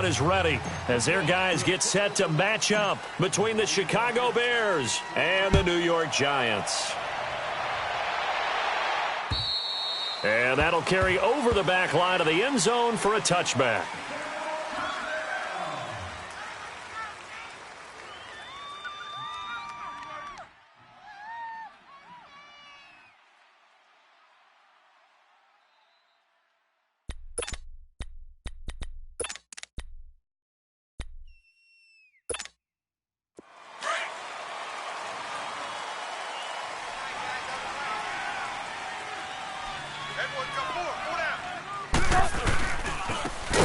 Is ready as their guys get set to match up between the Chicago Bears and the New York Giants. And that'll carry over the back line of the end zone for a touchback.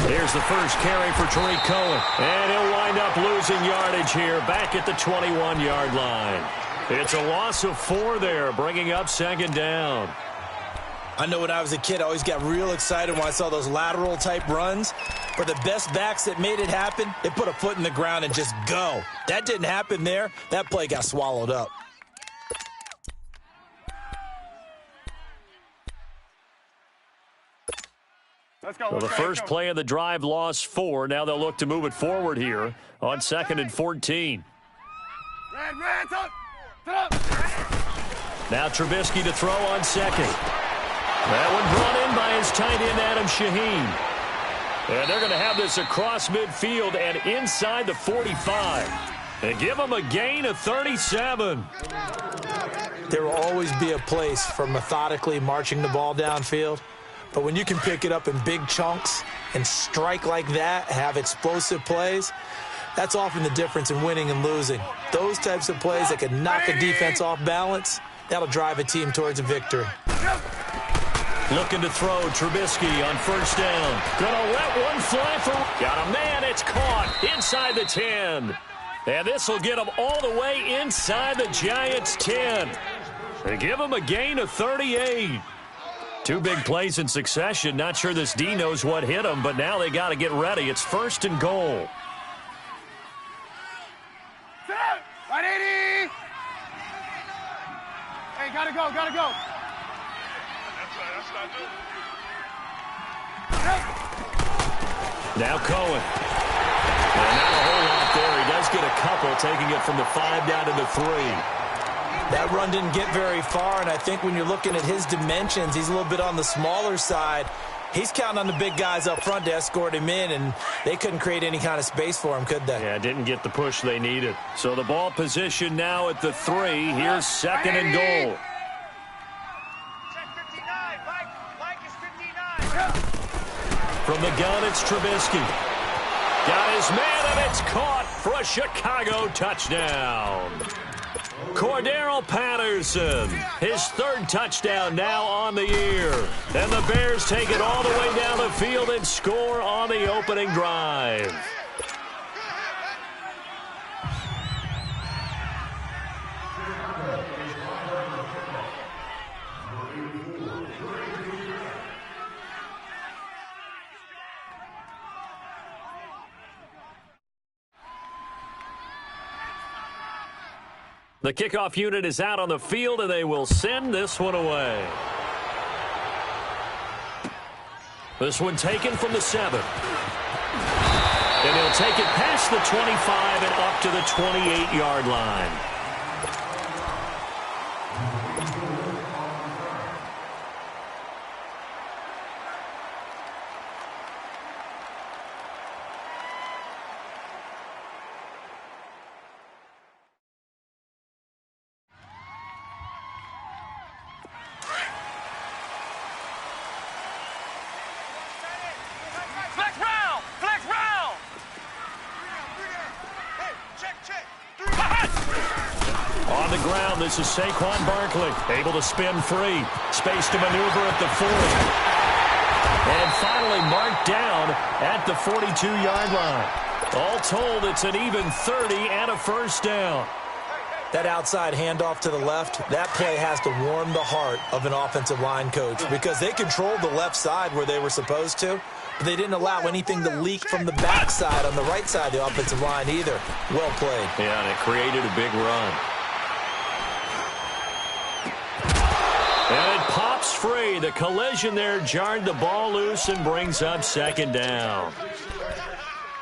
Here's the first carry for Tariq Cohen. And he'll wind up losing yardage here back at the 21-yard line. It's a loss of 4 there, bringing up second down. I know when I was a kid, I always got real excited when I saw those lateral-type runs. But the best backs that made it happen, they put a foot in the ground and just go. That didn't happen there. That play got swallowed up. Well, the first play of the drive lost 4. Now they'll look to move it forward here on 2nd and 14. Now Trubisky to throw on 2nd. That one brought in by his tight end, Adam Shaheen. And they're going to have this across midfield and inside the 45. And give them a gain of 37. There will always be a place for methodically marching the ball downfield. But when you can pick it up in big chunks and strike like that, have explosive plays, that's often the difference in winning and losing. Those types of plays that can knock a defense off balance, that'll drive a team towards a victory. Looking to throw, Trubisky on first down. Gonna let one fly for... Got a man, it's caught inside the 10. And this will get him all the way inside the Giants' 10. They give him a gain of 38. 2 big plays in succession. Not sure this D knows what hit him, but now they got to get ready. It's 1st and goal. Right, 80. Hey, gotta go, gotta go. Now Cohen. And not a whole lot there. He does get a couple, taking it from the 5 down to the 3. That run didn't get very far, and I think when you're looking at his dimensions, he's a little bit on the smaller side. He's counting on the big guys up front to escort him in, and they couldn't create any kind of space for him, could they? Yeah, didn't get the push they needed. So the ball position now at the 3. Here's 2nd and goal. Check 59. Mike is 59. From the gun, it's Trubisky. Got his man, and it's caught for a Chicago touchdown. Cordero Patterson, his 3rd touchdown now on the year. And the Bears take it all the way down the field and score on the opening drive. The kickoff unit is out on the field, and they will send this one away. This one taken from the 7. And he'll take it past the 25 and up to the 28-yard line. This is Saquon Barkley, able to spin free. Space to maneuver at the 40. And finally marked down at the 42-yard line. All told, it's an even 30 and a first down. That outside handoff to the left, that play has to warm the heart of an offensive line coach because they controlled the left side where they were supposed to, but they didn't allow anything to leak from the backside on the right side of the offensive line either. Well played. Yeah, and it created a big run. And it pops free. The collision there jarred the ball loose and brings up second down.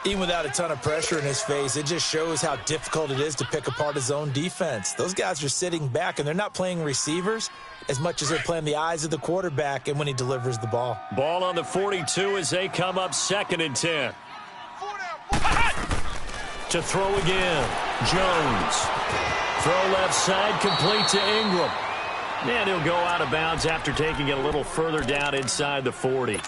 Even without a ton of pressure in his face, it just shows how difficult it is to pick apart his own defense. Those guys are sitting back, and they're not playing receivers as much as they're playing the eyes of the quarterback and when he delivers the ball. Ball on the 42 as they come up 2nd and 10. To throw again, Jones. Throw left side, complete to Ingram. And he'll go out of bounds after taking it a little further down inside the 40.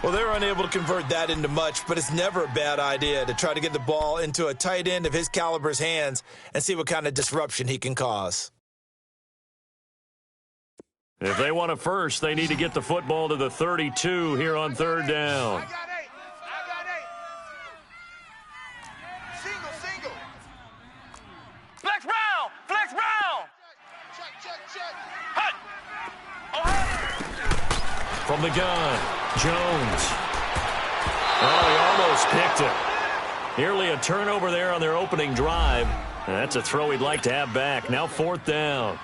Well, they're unable to convert that into much, but it's never a bad idea to try to get the ball into a tight end of his caliber's hands and see what kind of disruption he can cause. If they want a first, they need to get the football to the 32 here on 3rd down. I got 8. Single. Flex round. Check. Hut. From the gun, Jones. Oh, he almost picked it. Nearly a turnover there on their opening drive. That's a throw he'd like to have back. Now 4th down.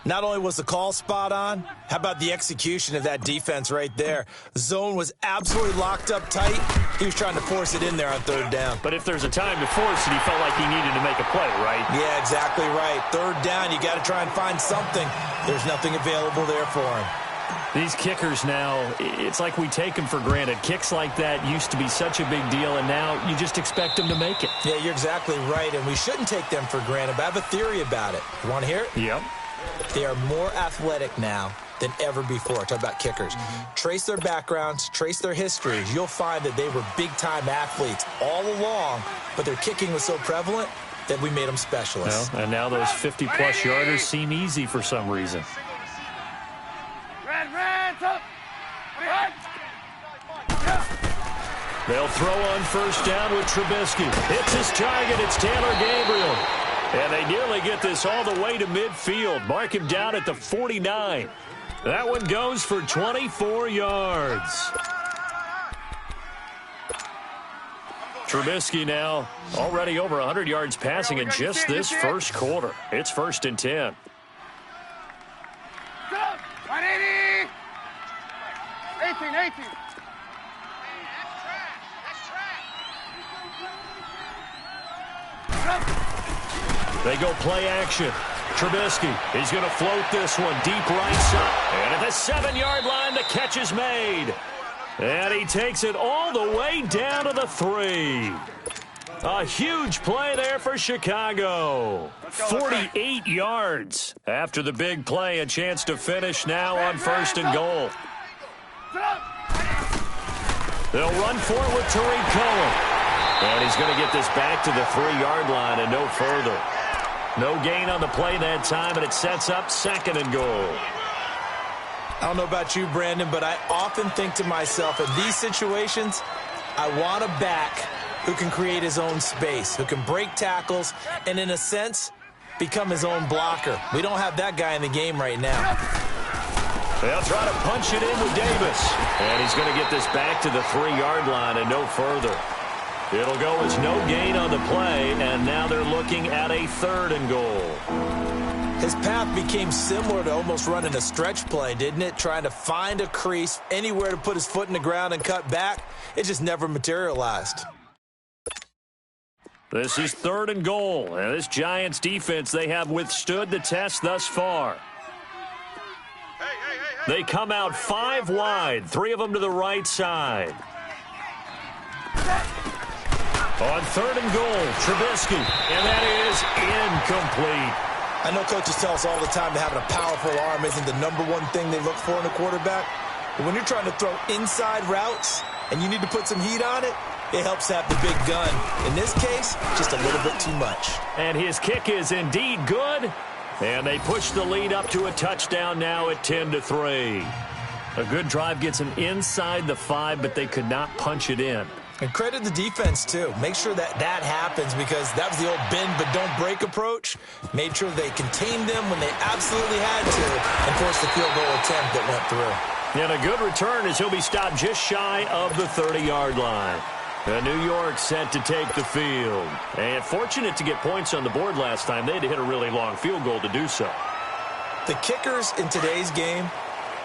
Not only was the call spot on, how about the execution of that defense right there? Zone was absolutely locked up tight. He was trying to force it in there on 3rd down. But if there's a time to force it, he felt like he needed to make a play, right? Yeah, exactly right. 3rd down, you got to try and find something. There's nothing available there for him. These kickers now, it's like we take them for granted. Kicks like that used to be such a big deal, and now you just expect them to make it. Yeah, you're exactly right, and we shouldn't take them for granted, but I have a theory about it. You want to hear it? Yep. They are more athletic now than ever before. Talk about kickers. Trace their backgrounds, trace their histories. You'll find that they were big-time athletes all along, but their kicking was so prevalent that we made them specialists. Well, and now those 50-plus yarders seem easy for some reason. Red, up. They'll throw on 1st down with Trubisky. Hits his target. It's Taylor Gabriel. And they nearly get this all the way to midfield. Mark him down at the 49. That one goes for 24 yards. Trubisky now already over 100 yards passing in just this first quarter. It's 1st and 10. 180. 18. They go play action. Trubisky, he's going to float this one deep right side. And at the 7-yard line, the catch is made. And he takes it all the way down to the 3. A huge play there for Chicago. 48 yards. After the big play, a chance to finish now on 1st and goal. They'll run for it with Tariq Cohen. And he's going to get this back to the 3-yard line and no further. No gain on the play that time, and it sets up 2nd and goal. I don't know about you, Brandon, but I often think to myself, in these situations, I want a back who can create his own space, who can break tackles, and in a sense, become his own blocker. We don't have that guy in the game right now. They'll try to punch it in with Davis. And he's going to get this back to the 3-yard line and no further. It'll go as no gain on the play, and now they're looking at a 3rd and goal. His path became similar to almost running a stretch play, didn't it? Trying to find a crease, anywhere to put his foot in the ground and cut back. It just never materialized. This is 3rd and goal, and this Giants defense, they have withstood the test thus far. They come out 5 wide, 3 of them to the right side. On 3rd and goal, Trubisky, and that is incomplete. I know coaches tell us all the time that having a powerful arm isn't the #1 thing they look for in a quarterback. But when you're trying to throw inside routes and you need to put some heat on it, it helps have the big gun. In this case, just a little bit too much. And his kick is indeed good. And they push the lead up to a touchdown now at 10-3. A good drive gets them inside the 5, but they could not punch it in. And credit the defense, too. Make sure that happens, because that was the old bend but don't break approach. Made sure they contained them when they absolutely had to and forced the field goal attempt that went through. And a good return as he'll be stopped just shy of the 30-yard line. New York set to take the field. And fortunate to get points on the board last time. They had to hit a really long field goal to do so. The kickers in today's game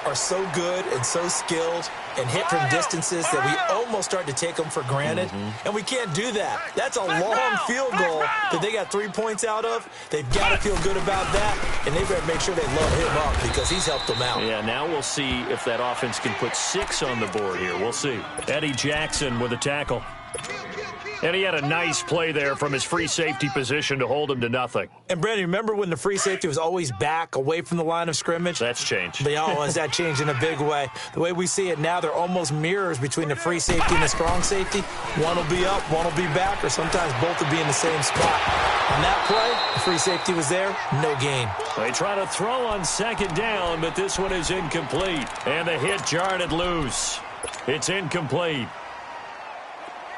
are so good and so skilled and hit from distances that we almost start to take them for granted, and we can't do that. That's a long field goal that they got 3 points out of. They've got to feel good about that, and they better make sure they load him up because he's helped them out. Yeah, now we'll see if that offense can put 6 on the board here. We'll see. Eddie Jackson with a tackle. And he had a nice play there from his free safety position to hold him to nothing. And, Brandon, remember when the free safety was always back away from the line of scrimmage? That's changed. Has that changed in a big way? The way we see it now, they're almost mirrors between the free safety and the strong safety. One will be up, one will be back, or sometimes both will be in the same spot. On that play, the free safety was there, no gain. They try to throw on second down, but this one is incomplete. And the hit jarred it loose. It's incomplete.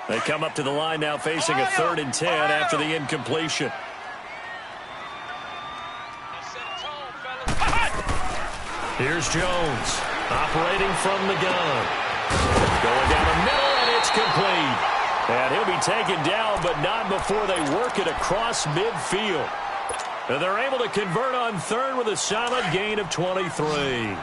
They come up to the line now facing a 3rd and 10 after the incompletion. Here's Jones operating from the gun. Going down the middle, and it's complete. And he'll be taken down, but not before they work it across midfield. And they're able to convert on 3rd with a solid gain of 23.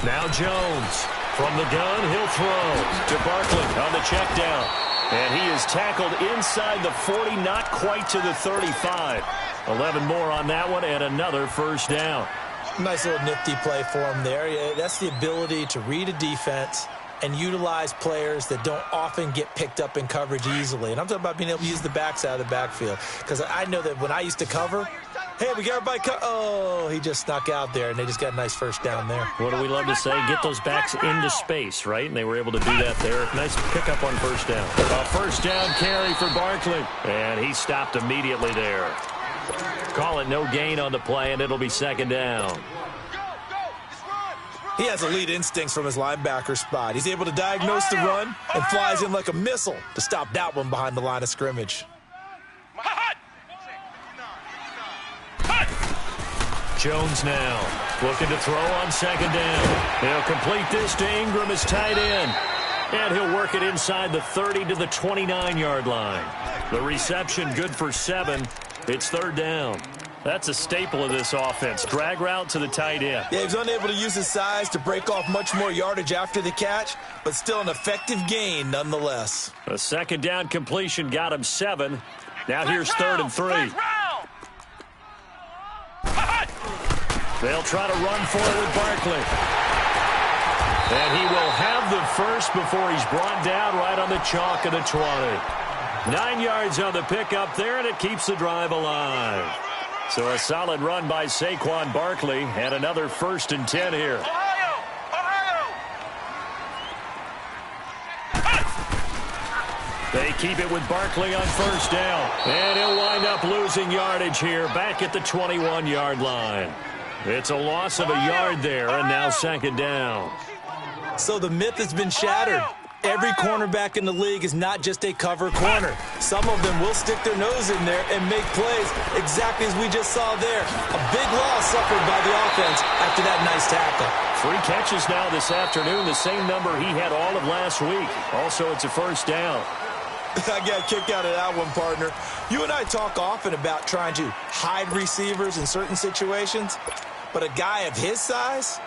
Now Jones from the gun, he'll throw to Barkley on the check down. And he is tackled inside the 40, not quite to the 35. 11 more on that one and another first down. Nice little nifty play for him there. Yeah, that's the ability to read a defense and utilize players that don't often get picked up in coverage easily. And I'm talking about being able to use the backs out of the backfield. Because I know that when I used to cover, hey, we got everybody oh, he just snuck out there, and they just got a nice first down there. What do we love to say? Get those backs into space, right? And they were able to do that there. Nice pickup on first down. A first down carry for Barkley. And he stopped immediately there. Call it no gain on the play, and it'll be second down. He has elite instincts from his linebacker spot. He's able to diagnose the run and flies in like a missile to stop that one behind the line of scrimmage. Jones now looking to throw on second down. He'll complete this to Ingram, his tight end. And he'll work it inside the 30 to the 29-yard line. The reception good for 7. It's 3rd down. That's a staple of this offense. Drag route to the tight end. Yeah, he was unable to use his size to break off much more yardage after the catch, but still an effective gain nonetheless. A second down completion got him 7. Now here's 3rd and 3. They'll try to run for it with Barkley. And he will have the first before he's brought down right on the chalk of the 20. 9 yards on the pickup there, and it keeps the drive alive. So a solid run by Saquon Barkley, and another 1st and 10 here. They keep it with Barkley on first down. And he'll wind up losing yardage here back at the 21-yard line. It's a loss of a yard there, and now second down. So the myth has been shattered. Every cornerback in the league is not just a cover corner. Some of them will stick their nose in there and make plays exactly as we just saw there. A big loss suffered by the offense after that nice tackle. 3 catches now this afternoon, the same number he had all of last week. Also, it's a first down. I got a kick out of that one, partner. You and I talk often about trying to hide receivers in certain situations, but a guy of his size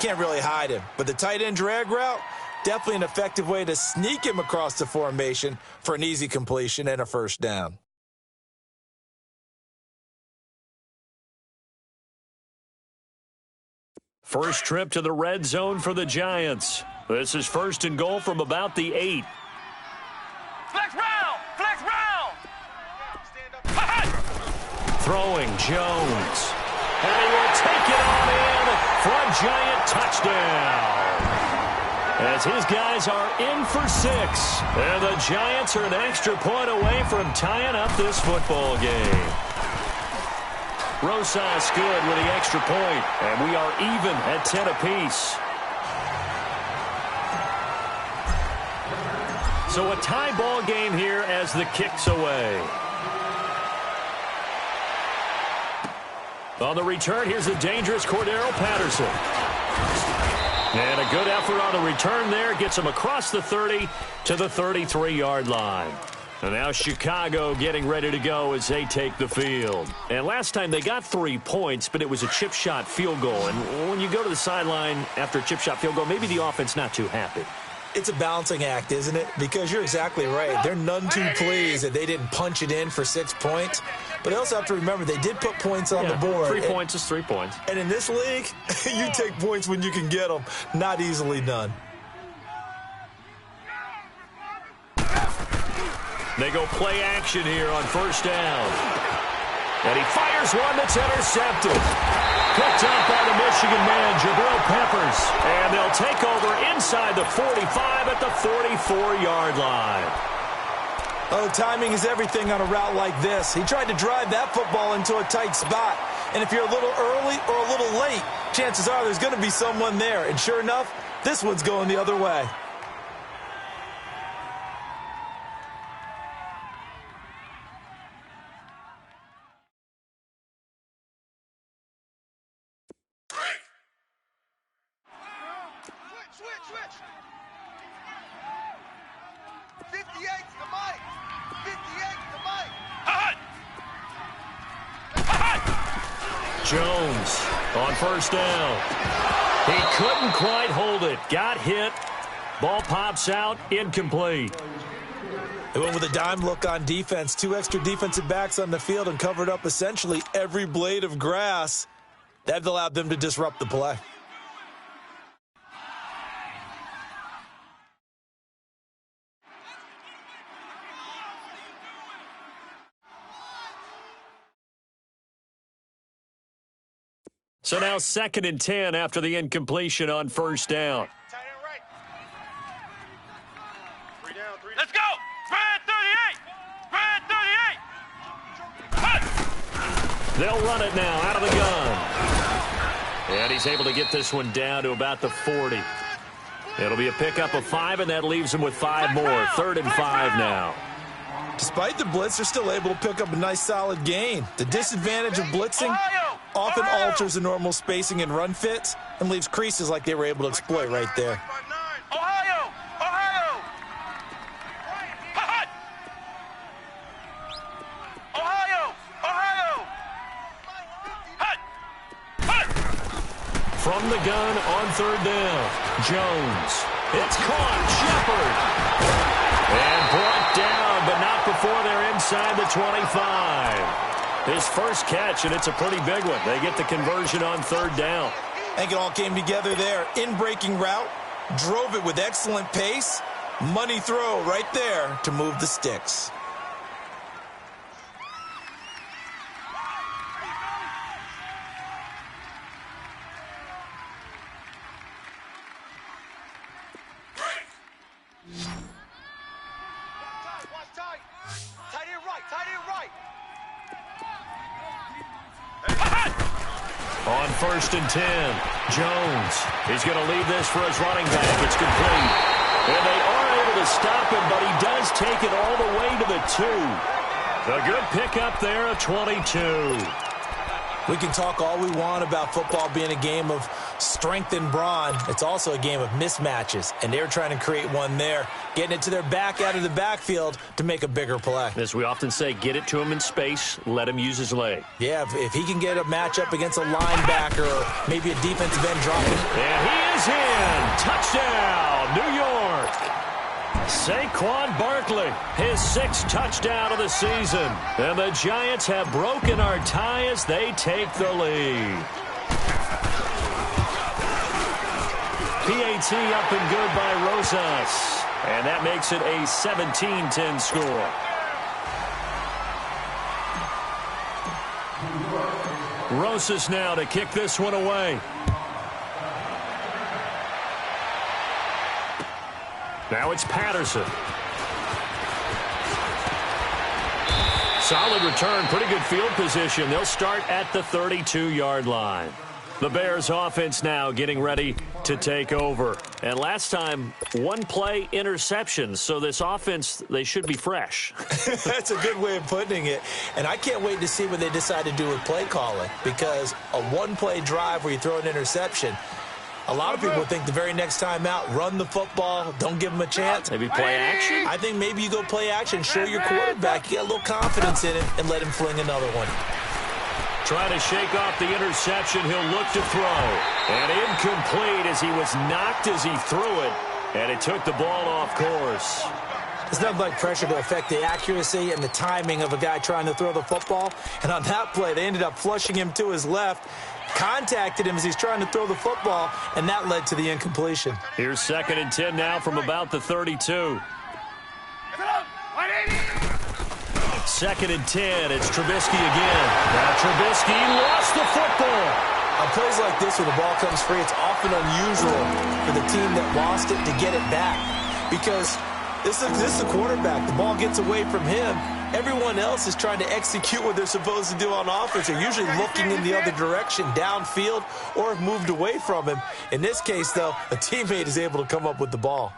can't really hide him. But the tight end drag route, definitely an effective way to sneak him across the formation for an easy completion and a first down. First trip to the red zone for the Giants. This is 1st and goal from about the 8. Flex round! Flex round! Throwing Jones. And he will take it on in for a Giant touchdown. As his guys are in for 6. And the Giants are an extra point away from tying up this football game. Rosas good with the extra point. And we are even at 10 apiece. So a tie ball game here as the kick's away. On the return, here's the dangerous Cordero Patterson. And a good effort on the return there. Gets him across the 30 to the 33-yard line. And now Chicago getting ready to go as they take the field. And last time they got 3 points, but it was a chip shot field goal. And when you go to the sideline after a chip shot field goal, maybe the offense not too happy. It's a balancing act, isn't it? Because you're exactly right. They're none too pleased that they didn't punch it in for 6 points. But they also have to remember they did put points on the board. 3 points is 3 points. And in this league, you take points when you can get them. Not easily done. They go play action here on first down. And he fires one that's intercepted. Picked up by the Michigan man, Jabril Peppers. And they'll take over inside the 45 at the 44-yard line. Oh, timing is everything on a route like this. He tried to drive that football into a tight spot. And if you're a little early or a little late, chances are there's going to be someone there. And sure enough, this one's going the other way. Switch. 58 to Mike. 58 to Mike. Jones on first down. He couldn't quite hold it. Got hit. Ball pops out. Incomplete. They went with a dime look on defense. 2 extra defensive backs on the field and covered up essentially every blade of grass. That allowed them to disrupt the play. So now 2nd and 10 after the incompletion on first down. Let's go! Spread 38! They'll run it now out of the gun. And he's able to get this one down to about the 40. It'll be a pickup of 5, and that leaves him with 5 more. 3rd and 5 now. Despite the blitz, they're still able to pick up a nice solid gain. The disadvantage of blitzing often alters the normal spacing and run fits and leaves creases like they were able to exploit right there. Ohio! From the gun on 3rd down, Jones. It's caught. Shepard. And brought down, but not before they're inside the 25. His first catch, and it's a pretty big one. They get the conversion on 3rd down. I think it all came together there. In-breaking route, drove it with excellent pace. Money throw right there to move the sticks. On 1st and 10, Jones. He's going to leave this for his running back. It's complete. And they are able to stop him, but he does take it all the way to the 2. A good pickup there, a 22. We can talk all we want about football being a game of strength and brawn. It's also a game of mismatches, and they're trying to create one there, getting it to their back out of the backfield to make a bigger play. As we often say, get it to him in space, let him use his leg. Yeah, if he can get a matchup against a linebacker or maybe a defensive end dropping. And he is in. Touchdown, New York. Saquon Barkley, his 6th touchdown of the season. And the Giants have broken our tie as they take the lead. PAT up and good by Rosas. And that makes it a 17-10 score. Rosas now to kick this one away. Now it's Patterson. Solid return, pretty good field position. They'll start at the 32-yard line. The Bears offense now getting ready to take over. And last time, 1 play interception. So this offense, they should be fresh. That's a good way of putting it. And I can't wait to see what they decide to do with play calling. Because a 1-play drive where you throw an interception, A lot of people think the very next time out, run the football, don't give him a chance. Maybe play action? I think maybe you go play action, show your quarterback, you get a little confidence in it, and let him fling another one. Trying to shake off the interception, he'll look to throw. And incomplete as he was knocked as he threw it, and it took the ball off course. There's nothing like pressure to affect the accuracy and the timing of a guy trying to throw the football. And on that play, they ended up flushing him to his left, contacted him as he's trying to throw the football, and that led to the incompletion. Here's 2nd and 10 now from about the 32. 2nd and 10, it's Trubisky again. Now Trubisky lost the football. On plays like this where the ball comes free, it's often unusual for the team that lost it to get it back. Because this is the quarterback. The ball gets away from him. Everyone else is trying to execute what they're supposed to do on offense. They're usually looking in the other direction, downfield, or have moved away from him. In this case, though, a teammate is able to come up with the ball.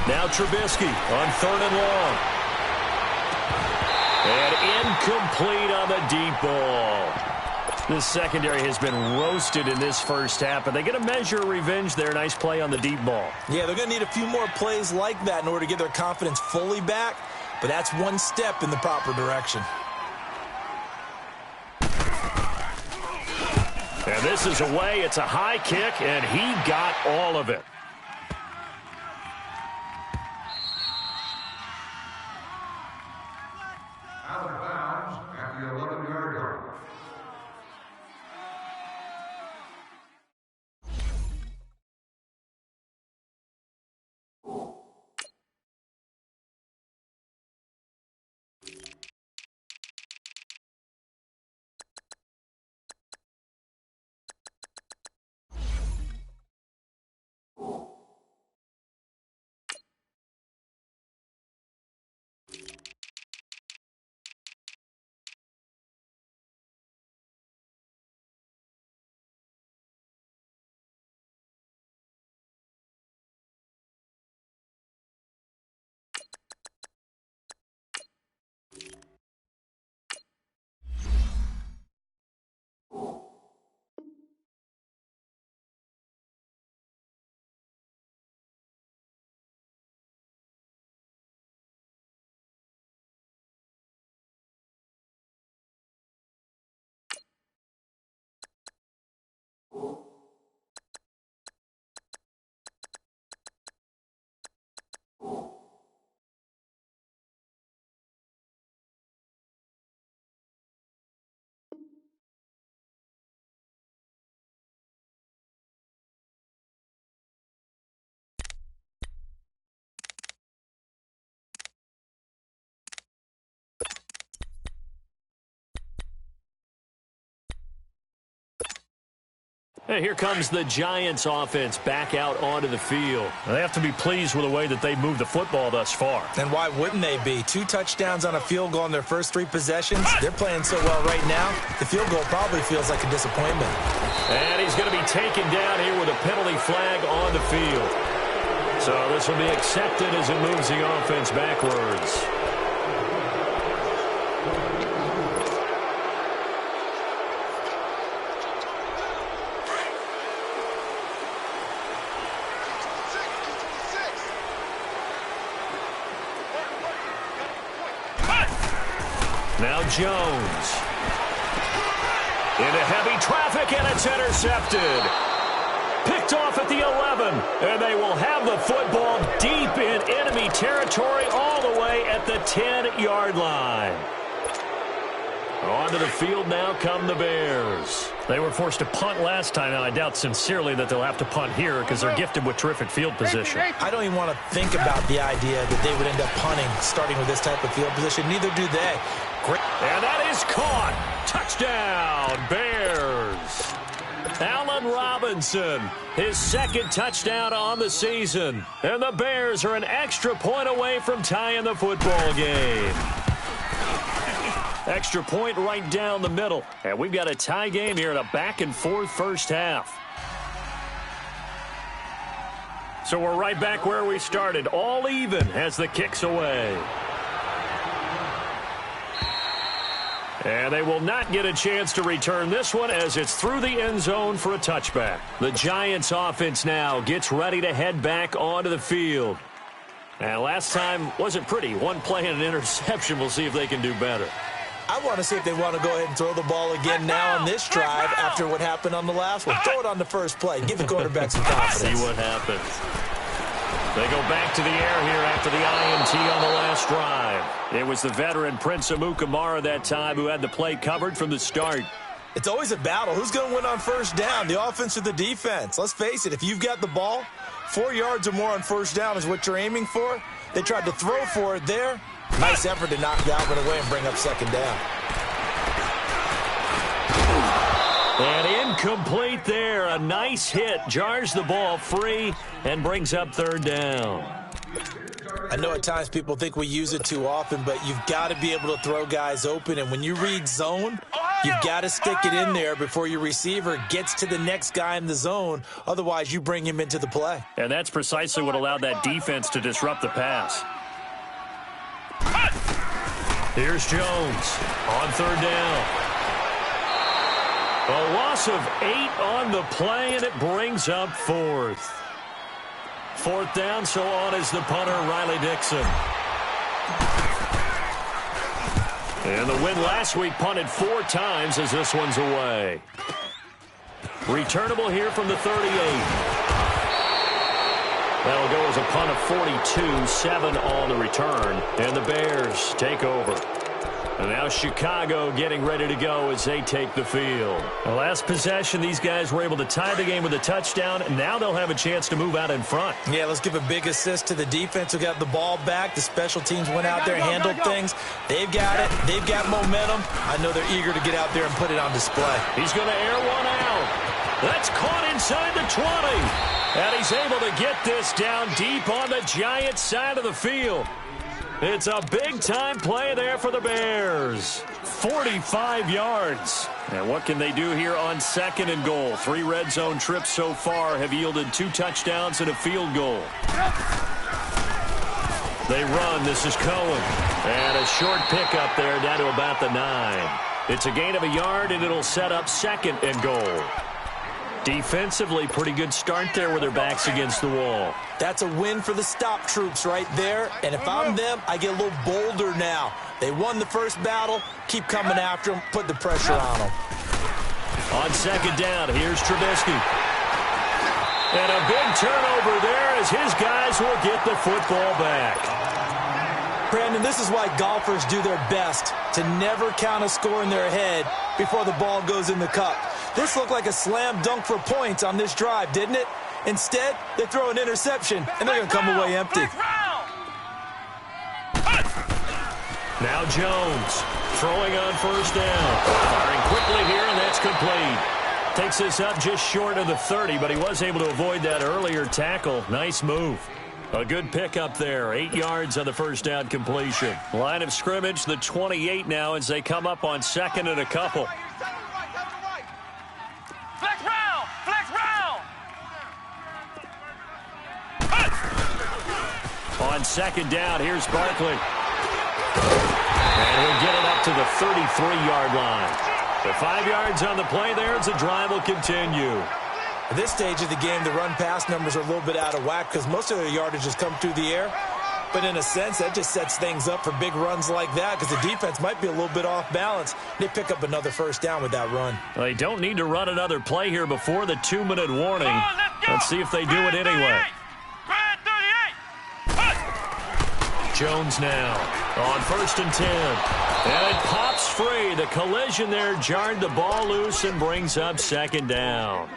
Now Trubisky on 3rd and long. And incomplete on the deep ball. The secondary has been roasted in this first half, but they get a measure of revenge there. Nice play on the deep ball. Yeah, they're going to need a few more plays like that in order to get their confidence fully back, but that's one step in the proper direction. And this is away. It's a high kick, and he got all of it. Out of bounds at the 11-yard line. And here comes the Giants offense back out onto the field. They have to be pleased with the way that they've moved the football thus far. And why wouldn't they be? 2 touchdowns on a field goal in their first 3 possessions. They're playing so well right now, the field goal probably feels like a disappointment. And he's going to be taken down here with a penalty flag on the field. So this will be accepted as it moves the offense backwards. Now Jones. Into heavy traffic, and it's intercepted. Picked off at the 11, and they will have the football deep in enemy territory all the way at the 10-yard line. Onto the field now come the Bears. They were forced to punt last time, and I doubt sincerely that they'll have to punt here because they're gifted with terrific field position. I don't even want to think about the idea that they would end up punting starting with this type of field position. Neither do they. Great. And that is caught. Touchdown, Bears. Allen Robinson, his 2nd touchdown on the season. And the Bears are an extra point away from tying the football game. Extra point right down the middle. And we've got a tie game here in a back-and-forth first half. So we're right back where we started. All even as the kick's away. And they will not get a chance to return this one as it's through the end zone for a touchback. The Giants offense now gets ready to head back onto the field. And last time wasn't pretty. One play and an interception. We'll see if they can do better. I want to see if they want to go ahead and throw the ball again now on this drive after what happened on the last one. Throw it on the first play. Give the quarterback some confidence. See what happens. They go back to the air here after the INT on the last drive. It was the veteran Prince Amukamara that time who had the play covered from the start. It's always a battle. Who's going to win on first down, the offense or the defense? Let's face it, if you've got the ball, 4 yards or more on first down is what you're aiming for. They tried to throw for it there. Nice effort to knock that one away and bring up second down. And incomplete there. A nice hit. Jars the ball free and brings up third down. I know at times people think we use it too often, but you've got to be able to throw guys open. And when you read zone, you've got to stick it in there before your receiver gets to the next guy in the zone. Otherwise, you bring him into the play. And that's precisely what allowed that defense to disrupt the pass. Here's Jones on third down. A loss of 8 on the play, and it brings up fourth. Fourth down, so on is the punter, Riley Dixon. And the win last week punted 4 times as this one's away. Returnable here from the 38. That'll go as a punt of 42, 7 on the return. And the Bears take over. And now Chicago getting ready to go as they take the field. The last possession, these guys were able to tie the game with a touchdown. And now they'll have a chance to move out in front. Yeah, let's give a big assist to the defense who got the ball back. The special teams went out there and handled things. They've got it. They've got momentum. I know they're eager to get out there and put it on display. He's going to air one out. That's caught inside the 20. And he's able to get this down deep on the Giants side of the field. It's a big-time play there for the Bears. 45 yards. And what can they do here on second and goal? 3 red zone trips so far have yielded 2 touchdowns and a field goal. They run. This is Cohen. And a short pickup there down to about the 9. It's a gain of a yard, and it'll set up second and goal. Defensively, pretty good start there with their backs against the wall. That's a win for the stop troops right there. And if I'm them, I get a little bolder now. They won the first battle. Keep coming after them. Put the pressure on them. On second down, here's Trubisky. And a big turnover there as his guys will get the football back. Brandon, this is why golfers do their best to never count a score in their head before the ball goes in the cup. This looked like a slam dunk for points on this drive, didn't it? Instead, they throw an interception, and they're going to come away empty. Now Jones throwing on first down. Firing quickly here, and that's complete. Takes this up just short of the 30, but he was able to avoid that earlier tackle. Nice move. A good pickup there. 8 yards on the first down completion. Line of scrimmage, the 28 now as they come up on second and a couple. On second down, here's Barkley. And he'll get it up to the 33-yard line. So 5 yards on the play there as the drive will continue. At this stage of the game, the run-pass numbers are a little bit out of whack because most of their yardage has come through the air. But in a sense, that just sets things up for big runs like that because the defense might be a little bit off balance. They pick up another first down with that run. Well, they don't need to run another play here before the 2-minute warning. Let's see if they do it anyway. Jones now on first and 10. And it pops free. The collision there jarred the ball loose and brings up second down.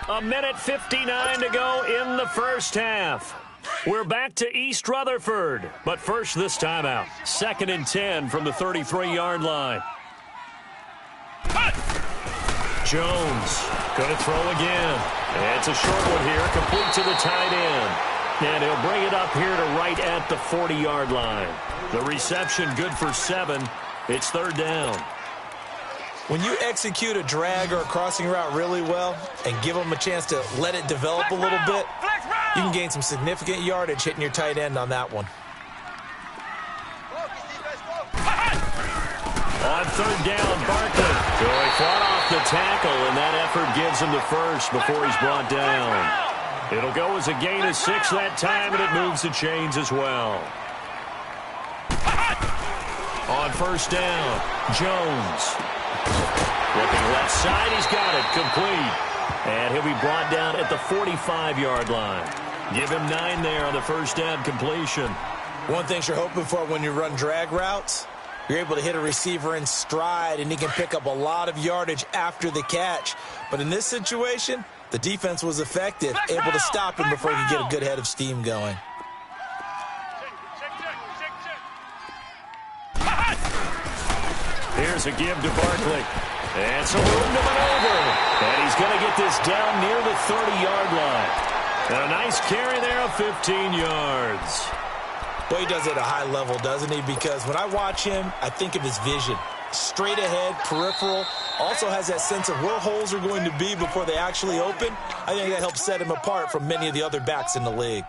1:59 to go in the first half. We're back to East Rutherford. But first, this timeout. Second and 10 from the 33-yard line. Jones going to throw again. And it's a short one here, complete to the tight end. And he'll bring it up here to right at the 40-yard line. The reception good for 7. It's third down. When you execute a drag or a crossing route really well and give them a chance to let it develop a little bit, you can gain some significant yardage hitting your tight end on that one. On third down, Barkley. So he fought off the tackle, and that effort gives him the first before he's brought down. It'll go as a gain of 6 that time, and it moves the chains as well. On first down, Jones. Looking left side, he's got it, complete. And he'll be brought down at the 45-yard line. Give him 9 there on the first down completion. One thing you're hoping for when you run drag routes, you're able to hit a receiver in stride, and he can pick up a lot of yardage after the catch. But in this situation, the defense was effective, able to stop him before he could get a good head of steam going. Here's a give to Barkley. And some room to maneuver. And he's going to get this down near the 30-yard line. And a nice carry there of 15 yards. Well, he does it at a high level, doesn't he? Because when I watch him, I think of his vision. Straight ahead, peripheral. Also has that sense of where holes are going to be before they actually open. I think that helps set him apart from many of the other backs in the league.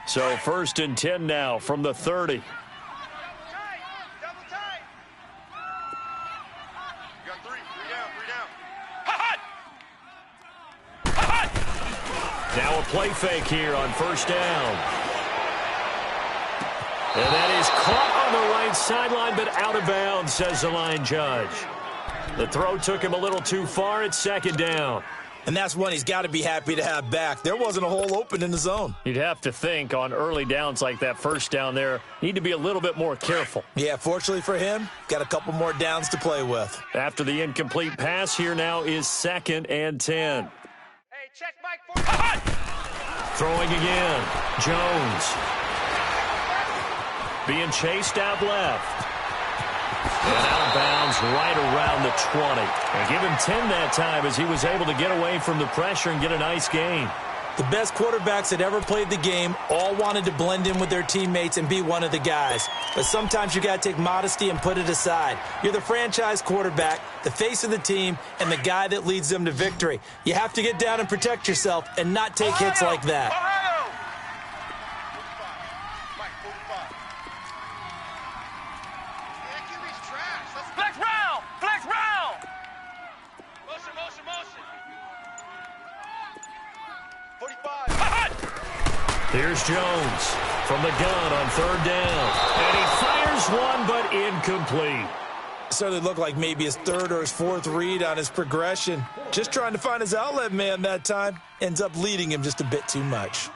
So 1st and 10 now from the 30. Now a play fake here on first down. And that is caught on the right sideline, but out of bounds, says the line judge. The throw took him a little too far. It's 2nd down. And that's one he's got to be happy to have back. There wasn't a hole open in the zone. You'd have to think on early downs like that first down there, need to be a little bit more careful. Yeah, fortunately for him, got a couple more downs to play with. After the incomplete pass, here now is 2nd and 10. Hey, check Mike for Throwing again. Jones. Being chased out left. And out of bounds right around the 20. And give him 10 that time as he was able to get away from the pressure and get a nice gain. The best quarterbacks that ever played the game all wanted to blend in with their teammates and be one of the guys. But sometimes you got to take modesty and put it aside. You're the franchise quarterback, the face of the team, and the guy that leads them to victory. You have to get down and protect yourself and not take hits like that. Here's Jones from the gun on 3rd down. And he fires one, but incomplete. Certainly looked like maybe his 3rd or his 4th read on his progression. Just trying to find his outlet man that time. Ends up leading him just a bit too much.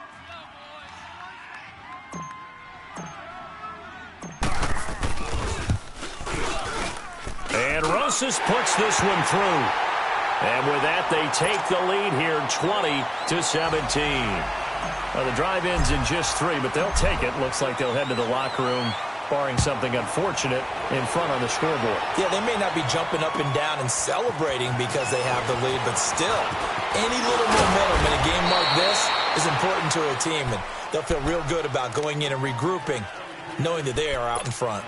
And Rosas puts this one through. And with that, they take the lead here 20-17. Well, the drive ends in just 3, but they'll take it. Looks like they'll head to the locker room, barring something unfortunate, in front on the scoreboard. Yeah, they may not be jumping up and down and celebrating because they have the lead, but still, any little momentum in a game like this is important to a team, and they'll feel real good about going in and regrouping, knowing that they are out in front.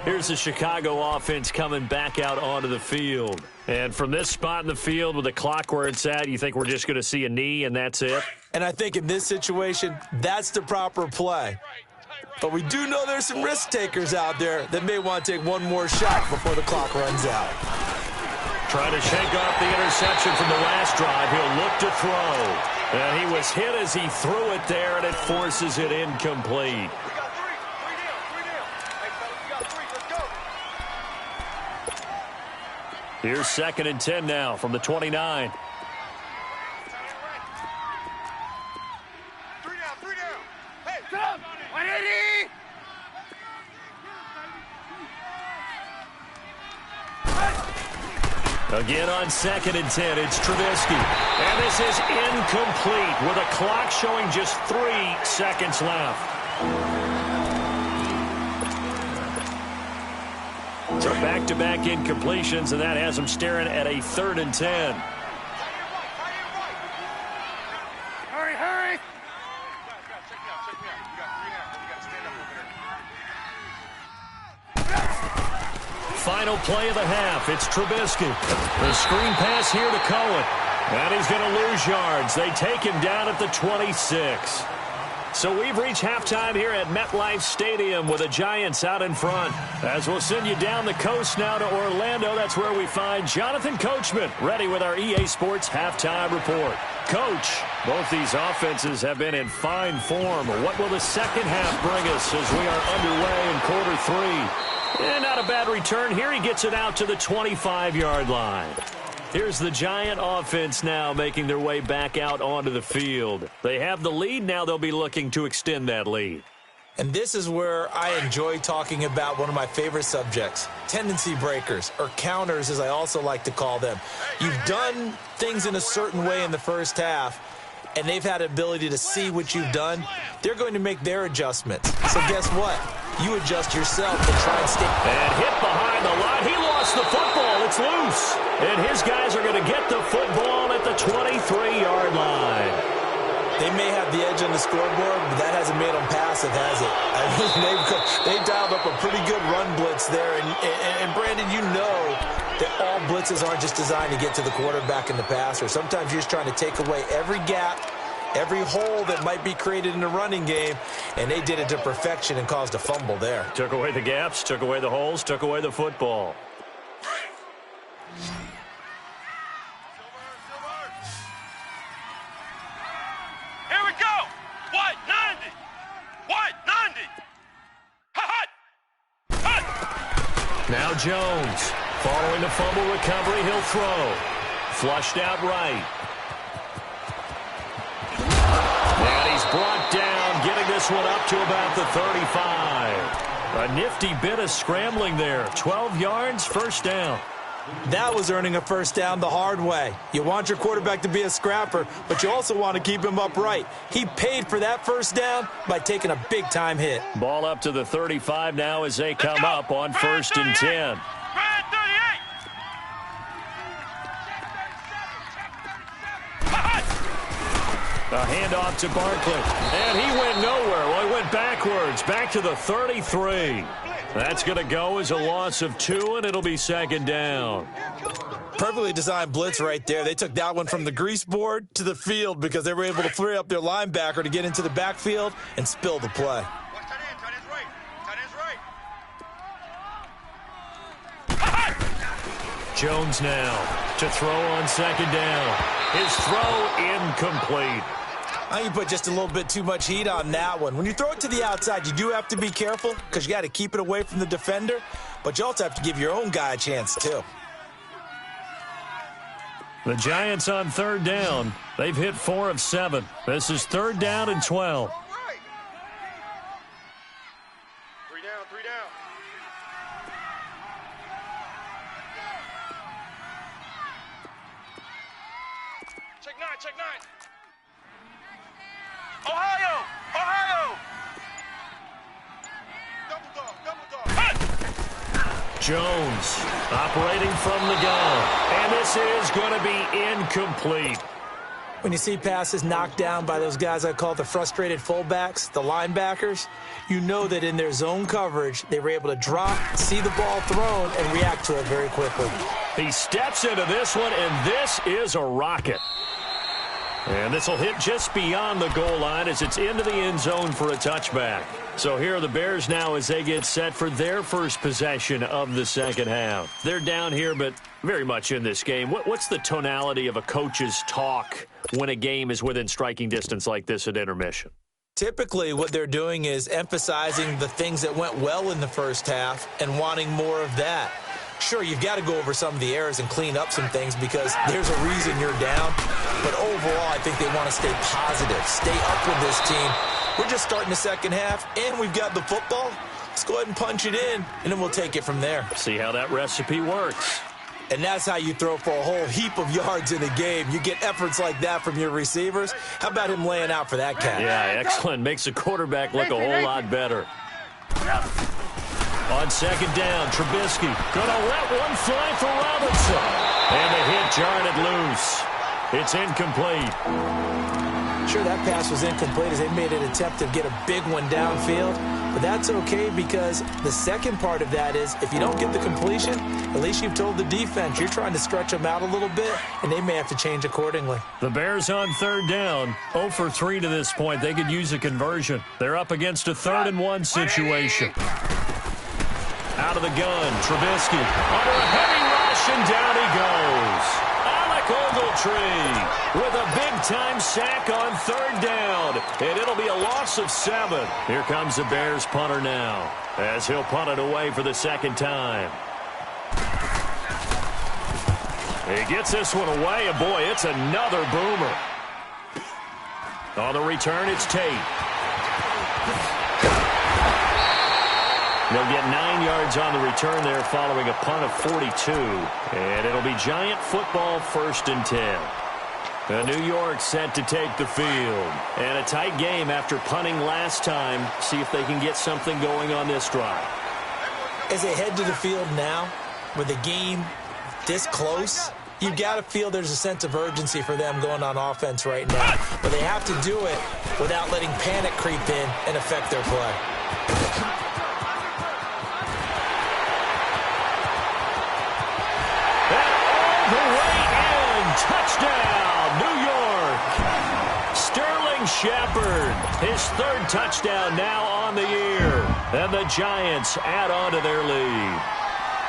Here's the Chicago offense coming back out onto the field. And from this spot in the field with the clock where it's at, you think we're just going to see a knee and that's it? And I think in this situation, that's the proper play. But we do know there's some risk takers out there that may want to take one more shot before the clock runs out. Trying to shake off the interception from the last drive. He'll look to throw. And he was hit as he threw it there, and it forces it incomplete. Here's 2nd and 10 now from the 29. Again on 2nd and 10, it's Trubisky. And this is incomplete with a clock showing just 3 seconds left. So back-to-back incompletions, and that has them staring at a 3rd and 10. Hurry, hurry! Final play of the half. It's Trubisky. The screen pass here to Cohen. And he's going to lose yards. They take him down at the 26. So we've reached halftime here at MetLife Stadium with the Giants out in front. As we'll send you down the coast now to Orlando, that's where we find Jonathan Coachman ready with our EA Sports halftime report. Coach, both these offenses have been in fine form. What will the second half bring us as we are underway in quarter three? And not a bad return here. He gets it out to the 25-yard line. Here's the Giant offense now making their way back out onto the field. They have the lead. Now they'll be looking to extend that lead. And this is where I enjoy talking about one of my favorite subjects, tendency breakers, or counters as I also like to call them. You've done things in a certain way in the first half, and they've had the ability to see what you've done. They're going to make their adjustments. So guess what? You adjust yourself and try and stay. And hit behind the line. He lost the football. It's loose. And his guys are going to get the football at the 23-yard line. They may have the edge on the scoreboard, but that hasn't made them passive, has it? I mean, they dialed up a pretty good run blitz there. And Brandon, you know that all blitzes aren't just designed to get to the quarterback and the passer. Sometimes you're just trying to take away every gap, every hole that might be created in the running game, and they did it to perfection and caused a fumble there. Took away the gaps, took away the holes, took away the football. Here we go. What? 90. What? 90. Hot. Hot. Now Jones. Following the fumble recovery, he'll throw. Flushed out right. And he's brought down, getting this one up to about the 35. A nifty bit of scrambling there. 12 yards, first down. That was earning a first down the hard way. You want your quarterback to be a scrapper, but you also want to keep him upright. He paid for that first down by taking a big-time hit. Ball up to the 35 now as they come up on first and 10. A handoff to Barkley. And he went nowhere. Well, he went backwards, back to the 33. That's going to go as a loss of 2, and it'll be second down. Perfectly designed blitz right there. They took that one from the grease board to the field because they were able to free up their linebacker to get into the backfield and spill the play. Jones now to throw on second down. His throw incomplete. I think you put just a little bit too much heat on that one. When you throw it to the outside, you do have to be careful because you got to keep it away from the defender, but you also have to give your own guy a chance too. The Giants on third down. They've hit 4 of 7. This is third down and 12. Three down. Check nine. Ohio! Double dog. Jones operating from the gun. And this is going to be incomplete. When you see passes knocked down by those guys I call the frustrated fullbacks, the linebackers, you know that in their zone coverage, they were able to drop, see the ball thrown, and react to it very quickly. He steps into this one, and this is a rocket. And this will hit just beyond the goal line as it's into the end zone for a touchback. So here are the Bears now as they get set for their first possession of the second half. They're down here, but very much in this game. What's the tonality of a coach's talk when a game is within striking distance like this at intermission? Typically, what they're doing is emphasizing the things that went well in the first half and wanting more of that. Sure, you've got to go over some of the errors and clean up some things because there's a reason you're down. But overall, I think they want to stay positive, stay up with this team. We're just starting the second half, and we've got the football. Let's go ahead and punch it in, and then we'll take it from there. See how that recipe works. And that's how you throw for a whole heap of yards in a game. You get efforts like that from your receivers. How about him laying out for that cat? Yeah, excellent. Makes the quarterback look a whole lot better. On second down, Trubisky going to let one fly for Robinson. And the hit jarred it loose. It's incomplete. Sure, that pass was incomplete as they made an attempt to get a big one downfield. But that's okay because the second part of that is if you don't get the completion, at least you've told the defense you're trying to stretch them out a little bit, and they may have to change accordingly. The Bears on third down, 0 for 3 to this point. They could use a conversion. They're up against a 3rd and 1 situation. Out of the gun, Trubisky under a heavy rush, and down he goes. Ogletree with a big-time sack on 3rd down, and it'll be a loss of 7. Here comes the Bears punter now, as he'll punt it away for the 2nd time. He gets this one away, and boy, it's another boomer. On the return, it's Tate. They'll get 9 yards on the return there following a punt of 42. And it'll be Giant football 1st and 10. New York set to take the field. And a tight game after punting last time. See if they can get something going on this drive. As they head to the field now, with the game this close, you've got to feel there's a sense of urgency for them going on offense right now. But they have to do it without letting panic creep in and affect their play. Touchdown, New York. Sterling Shepard, his 3rd touchdown now on the year. And the Giants add on to their lead.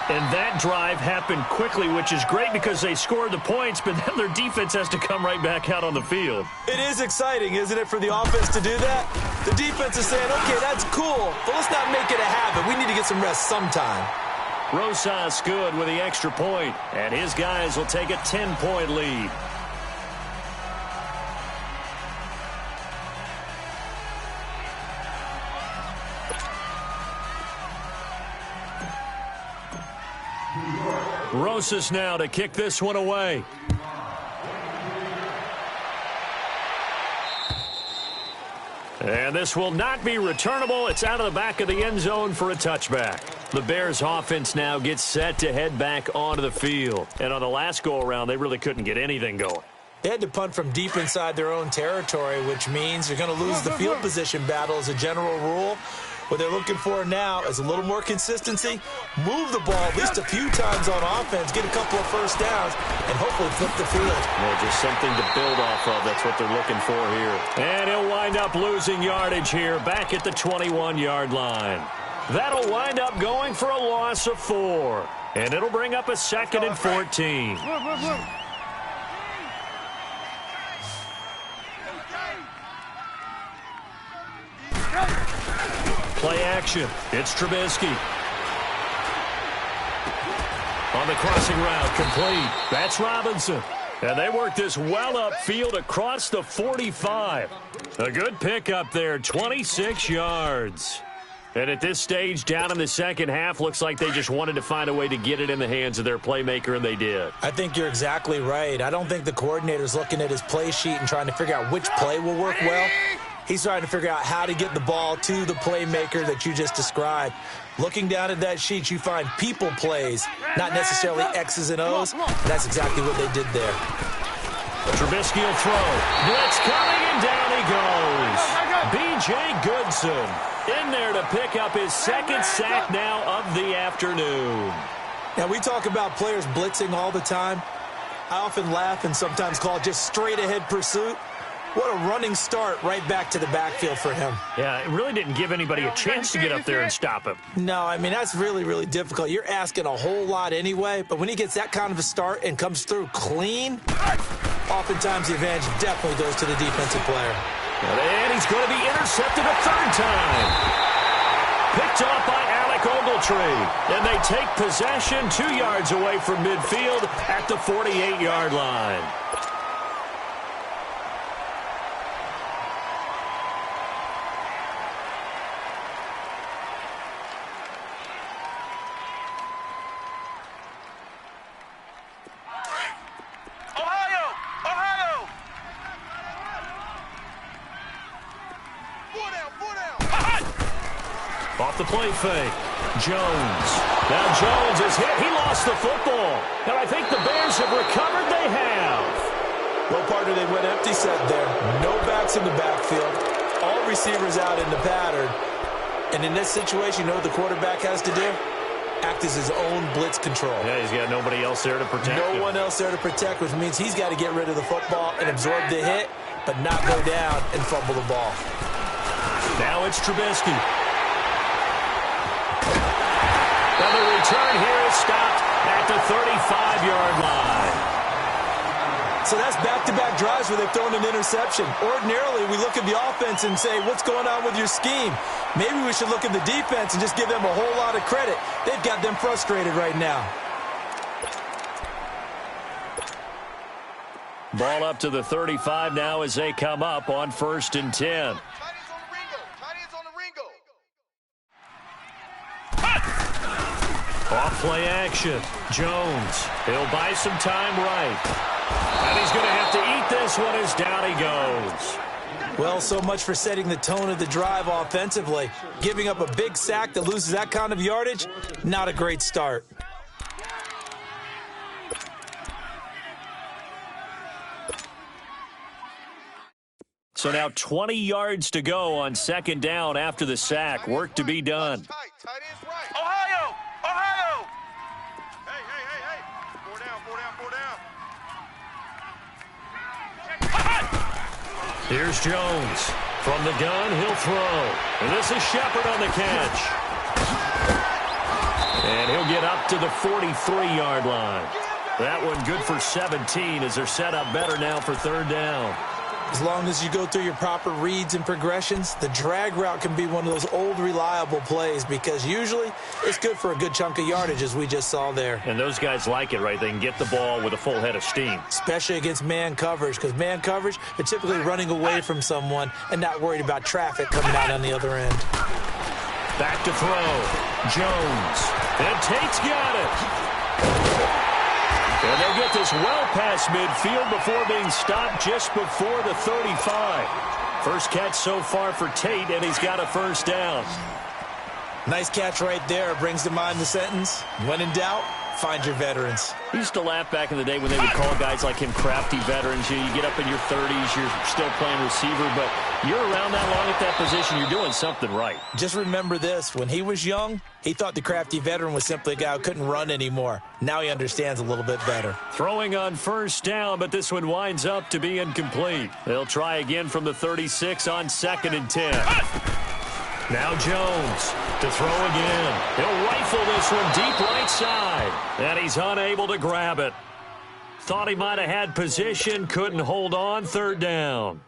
And that drive happened quickly, which is great because they scored the points, but then their defense has to come right back out on the field. It is exciting, isn't it, for the offense to do that? The defense is saying, okay, that's cool, but let's not make it a habit. We need to get some rest sometime. Rosas good with the extra point, and his guys will take a 10-point lead. Rosas now to kick this one away. And this will not be returnable. It's out of the back of the end zone for a touchback. The Bears offense now gets set to head back onto the field. And on the last go-around, they really couldn't get anything going. They had to punt from deep inside their own territory, which means they're going to lose the field position battle as a general rule. What they're looking for now is a little more consistency, move the ball at least a few times on offense, get a couple of first downs, and hopefully flip the field. Yeah, just something to build off of. That's what they're looking for here. And he'll wind up losing yardage here back at the 21-yard line. That'll wind up going for a loss of 4. And it'll bring up a 2nd and 14. Play action. It's Trubisky. On the crossing route, complete. That's Robinson. And they work this well upfield across the 45. A good pickup there, 26 yards. And at this stage, down in the second half, looks like they just wanted to find a way to get it in the hands of their playmaker, and they did. I think you're exactly right. I don't think the coordinator's looking at his play sheet and trying to figure out which play will work well. He's trying to figure out how to get the ball to the playmaker that you just described. Looking down at that sheet, you find people plays, not necessarily X's and O's. And that's exactly what they did there. Trubisky will throw. Blitz coming, and down he goes. B.J. Goodson in there to pick up his 2nd sack now of the afternoon. Now, we talk about players blitzing all the time. I often laugh and sometimes call it just straight-ahead pursuit. What a running start right back to the backfield for him. Yeah, it really didn't give anybody a chance to get up there and stop him. No, I mean, that's really, really difficult. You're asking a whole lot anyway, but when he gets that kind of a start and comes through clean, oftentimes the advantage definitely goes to the defensive player. And he's going to be intercepted a 3rd time. Picked off by Alec Ogletree. And they take possession 2 yards away from midfield at the 48-yard line. Off the play fake. Jones. Now Jones is hit. He lost the football. And I think the Bears have recovered. They have. Well, partner, they went empty set there. No backs in the backfield. All receivers out in the pattern. And in this situation, you know what the quarterback has to do? Act as his own blitz control. Yeah, he's got nobody else there to protect him. No one else there to protect, which means he's got to get rid of the football and absorb the hit, but not go down and fumble the ball. Now it's Trubisky. And the return here is stopped at the 35-yard line. So that's back-to-back drives where they've thrown an interception. Ordinarily, we look at the offense and say, what's going on with your scheme? Maybe we should look at the defense and just give them a whole lot of credit. They've got them frustrated right now. Ball up to the 35 now as they come up on 1st and 10. Off play action. Jones. He'll buy some time right. And he's going to have to eat this one as down he goes. Well, so much for setting the tone of the drive offensively. Giving up a big sack that loses that kind of yardage, not a great start. So now 20 yards to go on 2nd down after the sack. Work to be done. Ohio! Ohio! Hey. 4 down. Here's Jones. From the gun, he'll throw. And this is Shepard on the catch. And he'll get up to the 43-yard line. That one good for 17 as they're set up better now for 3rd down. As long as you go through your proper reads and progressions, the drag route can be one of those old reliable plays because usually it's good for a good chunk of yardage as we just saw there. And those guys like it, right? They can get the ball with a full head of steam. Especially against man coverage because man coverage, they're typically running away from someone and not worried about traffic coming out on the other end. Back to throw. Jones. And Tate's got it. And they'll get this well past midfield before being stopped just before the 35. First catch so far for Tate, and he's got a 1st down. Nice catch right there. Brings to mind the sentence, when in doubt, find your veterans. I used to laugh back in the day when they would call guys like him crafty veterans. You get up in your 30s, you're still playing receiver, but you're around that long at that position, you're doing something right. Just remember this. When he was young, he thought the crafty veteran was simply a guy who couldn't run anymore. Now he understands a little bit better. Throwing on 1st down, but this one winds up to be incomplete. They'll try again from the 36 on 2nd and 10. Now Jones to throw again. He'll rifle this one deep right side. And he's unable to grab it. Thought he might have had position, couldn't hold on. 3rd down.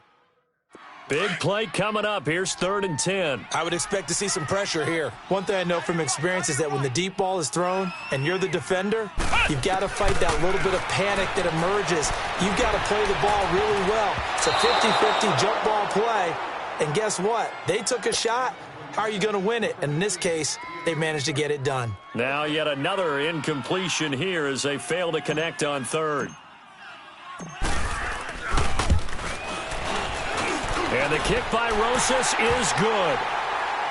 Big play coming up. Here's 3rd and 10. I would expect to see some pressure here. One thing I know from experience is that when the deep ball is thrown and you're the defender, you've got to fight that little bit of panic that emerges. You've got to play the ball really well. It's a 50-50 jump ball play. And guess what? They took a shot. How are you going to win it? And in this case, they managed to get it done. Now yet another incompletion here as they fail to connect on 3rd. And the kick by Rosas is good.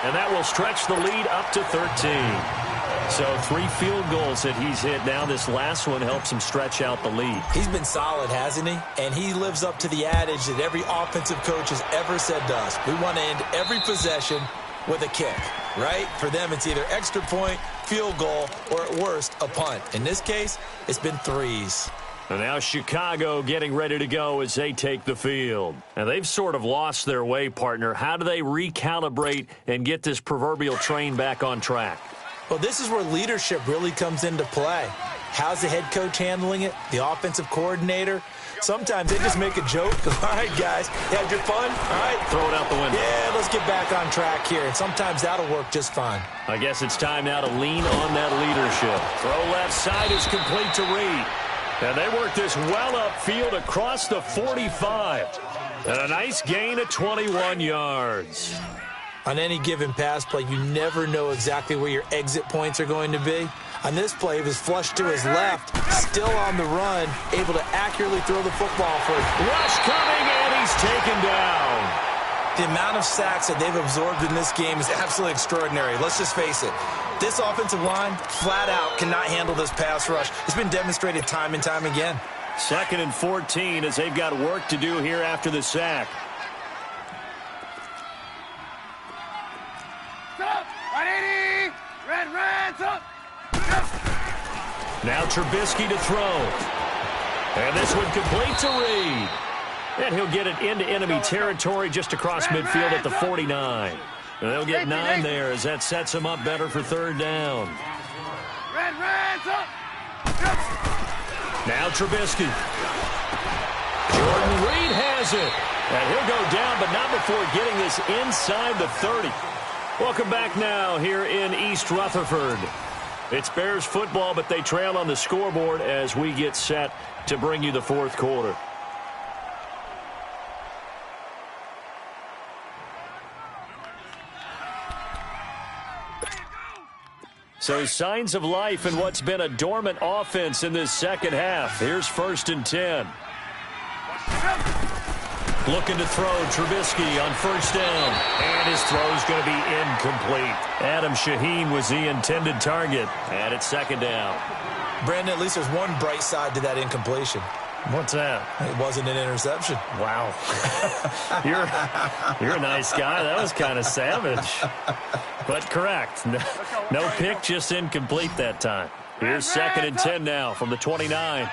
And that will stretch the lead up to 13. So 3 field goals that he's hit now. This last one helps him stretch out the lead. He's been solid, hasn't he? And he lives up to the adage that every offensive coach has ever said to us. We want to end every possession with a kick, right? For them, it's either extra point, field goal, or at worst, a punt. In this case, it's been 3s. And now Chicago getting ready to go as they take the field. And they've sort of lost their way, partner. How do they recalibrate and get this proverbial train back on track? Well, this is where leadership really comes into play. How's the head coach handling it? The offensive coordinator? Sometimes they just make a joke. All right, guys, you had your fun? All right. Throw it out the window. Yeah, let's get back on track here. And sometimes that'll work just fine. I guess it's time now to lean on that leadership. Throw left side is complete to Reed. And they work this well upfield across the 45. And a nice gain of 21 yards. On any given pass play, you never know exactly where your exit points are going to be. On this play, it was flushed to his left, still on the run, able to accurately throw the football for it. Rush coming, and he's taken down. The amount of sacks that they've absorbed in this game is absolutely extraordinary. Let's just face it. This offensive line, flat out, cannot handle this pass rush. It's been demonstrated time and time again. 2nd and 14 as they've got work to do here after the sack. Now Trubisky to throw. And this one complete to Reed. And he'll get it into enemy territory just across midfield at the 49. And they'll get 9 there as that sets them up better for 3rd down. Now Trubisky. Jordan Reed has it. And he'll go down, but not before getting this inside the 30. Welcome back now here in East Rutherford. It's Bears football, but they trail on the scoreboard as we get set to bring you the 4th quarter. So signs of life in what's been a dormant offense in this 2nd half. Here's 1st and 10. Looking to throw, Trubisky on 1st down. And his throw's going to be incomplete. Adam Shaheen was the intended target. And it's 2nd down. Brandon, at least there's one bright side to that incompletion. What's that? It wasn't an interception. Wow. You're a nice guy. That was kind of savage. But correct. No pick, just incomplete that time. Here's 2nd and 10 now from the 29.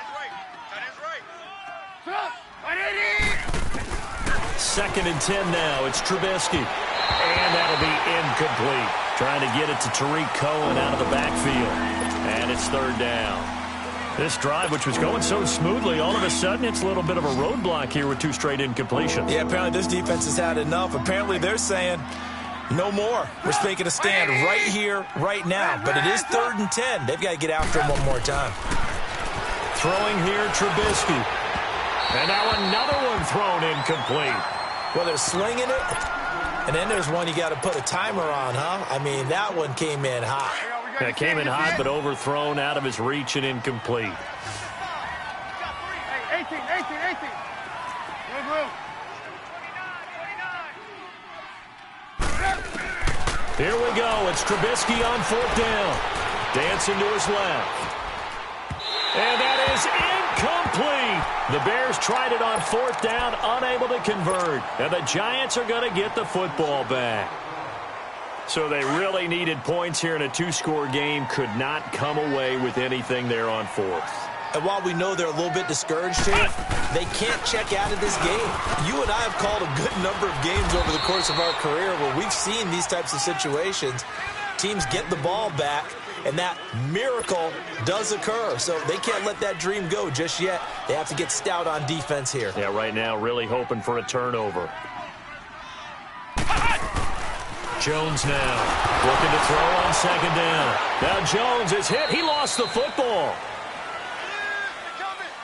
2nd and 10 now. It's Trubisky. And that'll be incomplete. Trying to get it to Tariq Cohen out of the backfield. And it's 3rd down. This drive, which was going so smoothly, all of a sudden it's a little bit of a roadblock here with 2 straight incompletions. Yeah, apparently this defense has had enough. Apparently they're saying no more. We're making a stand right here, right now. But it is 3rd and 10. They've got to get after him one more time. Throwing here, Trubisky. And now another one thrown incomplete. Well, they're slinging it. And then there's one you got to put a timer on, huh? I mean, that one came in hot. That came in hot, but overthrown out of his reach and incomplete. 18. Here we go. It's Trubisky on 4th down. Dancing to his left. And that is incomplete. The Bears tried it on 4th down, unable to convert. And the Giants are going to get the football back. So they really needed points here in a 2-score game. Could not come away with anything there on 4th. And while we know they're a little bit discouraged here, they can't check out of this game. You and I have called a good number of games over the course of our career where we've seen these types of situations. Teams get the ball back, and that miracle does occur. So they can't let that dream go just yet. They have to get stout on defense here. Yeah, right now really hoping for a turnover. Jones now looking to throw on 2nd down. Now Jones is hit. He lost the football.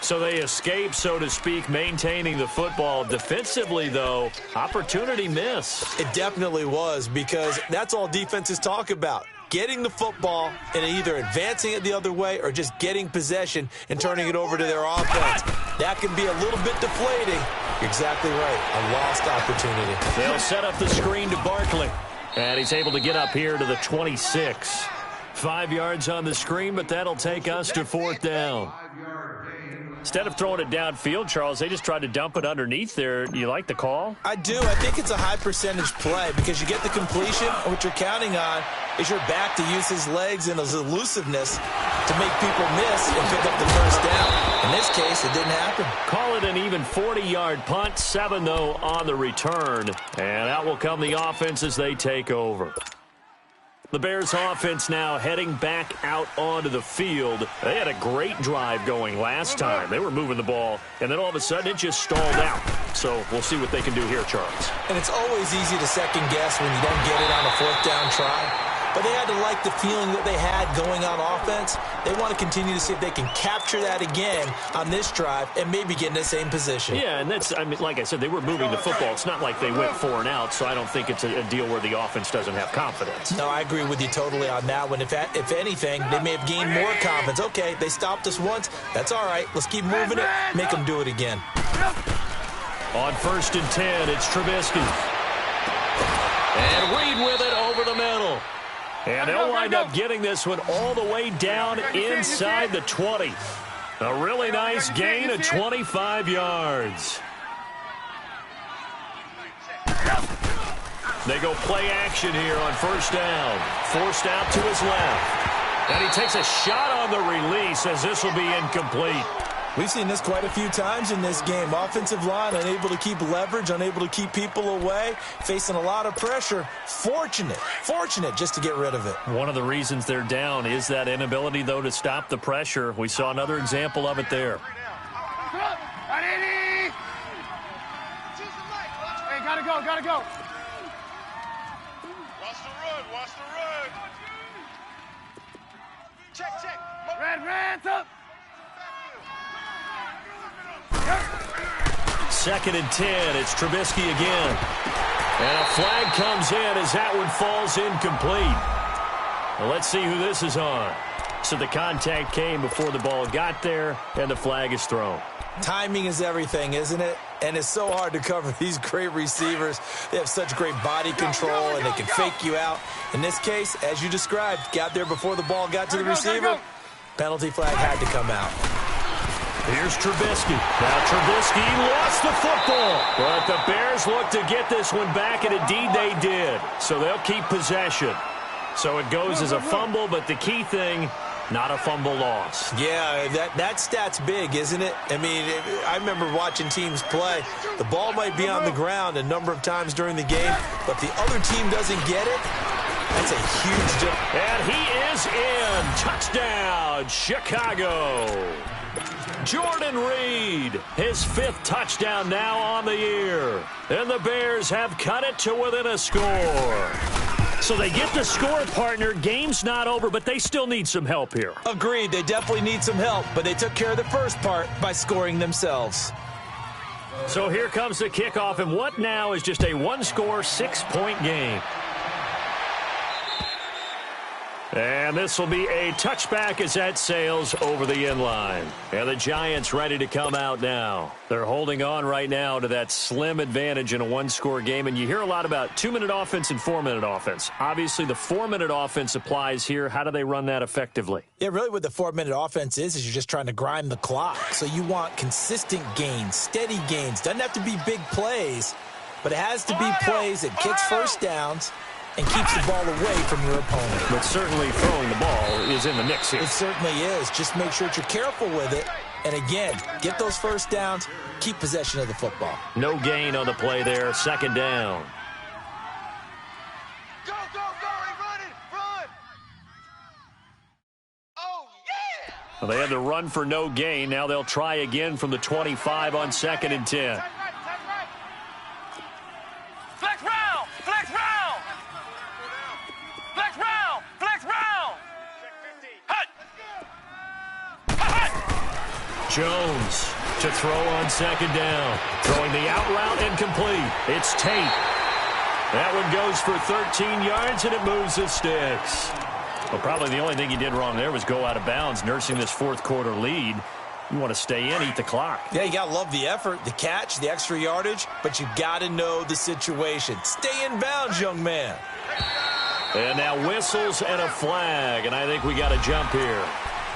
So they escape, so to speak, maintaining the football. Defensively, though, opportunity miss. It definitely was, because that's all defenses talk about. Getting the football and either advancing it the other way or just getting possession and turning it over to their offense. That can be a little bit deflating. You're exactly right. A lost opportunity. They'll set up the screen to Barkley. And he's able to get up here to the 26. 5 yards on the screen, but that'll take us to 4th down. Instead of throwing it downfield, Charles, they just tried to dump it underneath there. Do you like the call? I do. I think it's a high-percentage play because you get the completion, and what you're counting on is your back to use his legs and his elusiveness to make people miss and pick up the 1st down. In this case, it didn't happen. Call it an even 40-yard punt. 7, though, on the return. And out will come the offense as they take over. The Bears offense now heading back out onto the field. They had a great drive going last time. They were moving the ball, and then all of a sudden it just stalled out. So we'll see what they can do here, Charles. And it's always easy to second guess when you don't get it on a 4th down try. But they had to like the feeling that they had going on offense. They want to continue to see if they can capture that again on this drive and maybe get in the same position. Yeah, and that's, I mean, like I said, they were moving the football. It's not like they went 4 and out, so I don't think it's a deal where the offense doesn't have confidence. No, I agree with you totally on that one. If anything, they may have gained more confidence. Okay, they stopped us once. That's all right. Let's keep moving it. Make them do it again. On 1st and 10, it's Trubisky. And Reed with it over the middle. And they'll wind up getting this one all the way down inside the 20. A really nice gain of 25 yards. They go play action here on first down. Forced out to his left. And he takes a shot on the release as this will be incomplete. We've seen this quite a few times in this game. Offensive line unable to keep leverage, unable to keep people away, facing a lot of pressure. Fortunate just to get rid of it. One of the reasons they're down is that inability, though, to stop the pressure. We saw another example of it there. Hey, gotta go. Watch the run. Check. Red, up. 2nd and 10. It's Trubisky again. And a flag comes in as that one falls incomplete. Well, let's see who this is on. So the contact came before the ball got there, and the flag is thrown. Timing is everything, isn't it? And it's so hard to cover these great receivers. They have such great body control, and they can fake you out. In this case, as you described, got there before the ball got to the receiver. Penalty flag had to come out. Here's Trubisky. Now Trubisky lost the football. But the Bears look to get this one back, and indeed they did. So they'll keep possession. So it goes as a fumble, but the key thing, not a fumble loss. Yeah, that stat's big, isn't it? I mean, I remember watching teams play. The ball might be on the ground a number of times during the game, but the other team doesn't get it. That's a huge difference. And he is in. Touchdown, Chicago. Jordan Reed, his 5th touchdown now on the year. And the Bears have cut it to within a score. So they get the score, partner. Game's not over, but they still need some help here. Agreed. They definitely need some help, but they took care of the first part by scoring themselves. So here comes the kickoff, and what now is just a one-score, 6-point game. And this will be a touchback as that sails over the end line. And the Giants ready to come out now. They're holding on right now to that slim advantage in a one-score game. And you hear a lot about 2-minute offense and 4-minute offense. Obviously, the 4-minute offense applies here. How do they run that effectively? Yeah, really what the 4-minute offense is you're just trying to grind the clock. So you want consistent gains, steady gains. Doesn't have to be big plays, but it has to be plays that gets first downs and keeps the ball away from your opponent. But certainly throwing the ball is in the mix here. It certainly is. Just make sure that you're careful with it. And again, get those first downs, keep possession of the football. No gain on the play there. 2nd down. Go, run. Oh, yeah! Well, they had to run for no gain. Now they'll try again from the 25 on 2nd and 10. Jones to throw on 2nd down. Throwing the out route incomplete. It's Tate. That one goes for 13 yards, and it moves the sticks. Well, probably the only thing he did wrong there was go out of bounds, nursing this 4th quarter lead. You want to stay in, eat the clock. Yeah, you got to love the effort, the catch, the extra yardage, but you got to know the situation. Stay in bounds, young man. And now whistles and a flag, and I think we got to jump here.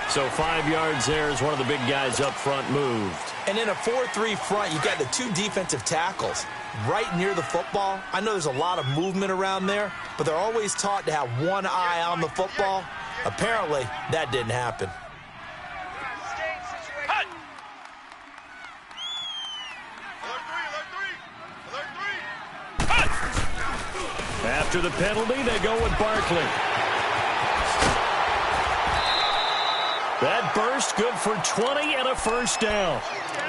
So 5 yards there as one of the big guys up front moved. And in a 4-3 front, you've got the 2 defensive tackles right near the football. I know there's a lot of movement around there, but they're always taught to have one eye on the football. Apparently, that didn't happen. After the penalty, they go with Barkley. That burst good for 20 and a first down.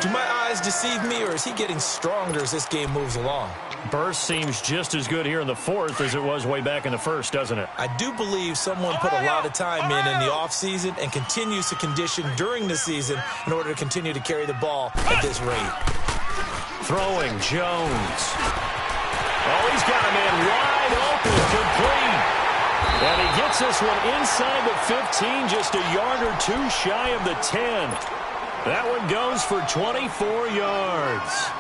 Do my eyes deceive me, or is he getting stronger as this game moves along? Burst seems just as good here in the 4th as it was way back in the 1st, doesn't it? I do believe someone put a lot of time in the offseason and continues to condition during the season in order to continue to carry the ball at this rate. Throwing, Jones. Oh, he's got a man wide open, complete. And he gets this one inside the 15, just a yard or 2 shy of the 10. That one goes for 24 yards.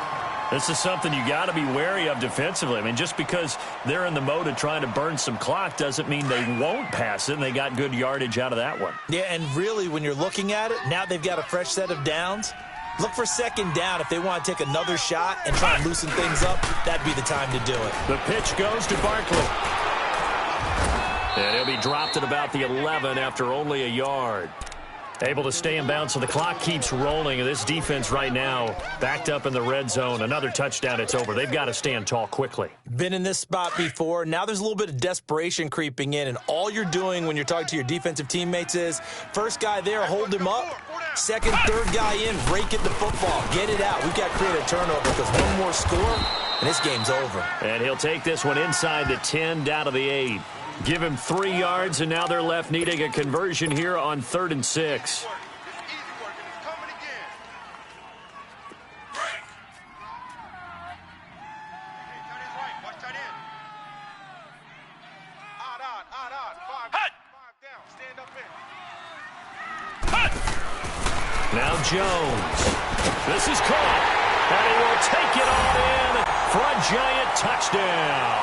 This is something you got to be wary of defensively. I mean, just because they're in the mode of trying to burn some clock doesn't mean they won't pass it, and they got good yardage out of that one. Yeah, and really, when you're looking at it, now they've got a fresh set of downs. Look for second down if they want to take another shot and try and loosen things up. That'd be the time to do it. The pitch goes to Barkley. And he'll be dropped at about the 11 after only a yard. Able to stay in bounds, so the clock keeps rolling. And this defense right now backed up in the red zone. Another touchdown, it's over. They've got to stand tall quickly. Been in this spot before. Now there's a little bit of desperation creeping in, and all you're doing when you're talking to your defensive teammates is first guy there, hold him up. Second, third guy in, rake at the football. Get it out. We've got to create a turnover because one more score, and this game's over. And he'll take this one inside the 10, down to the 8. Give him 3 yards, and now they're left needing a conversion here on 3rd and 6. Now Jones. This is caught, and he will take it on in for a giant touchdown.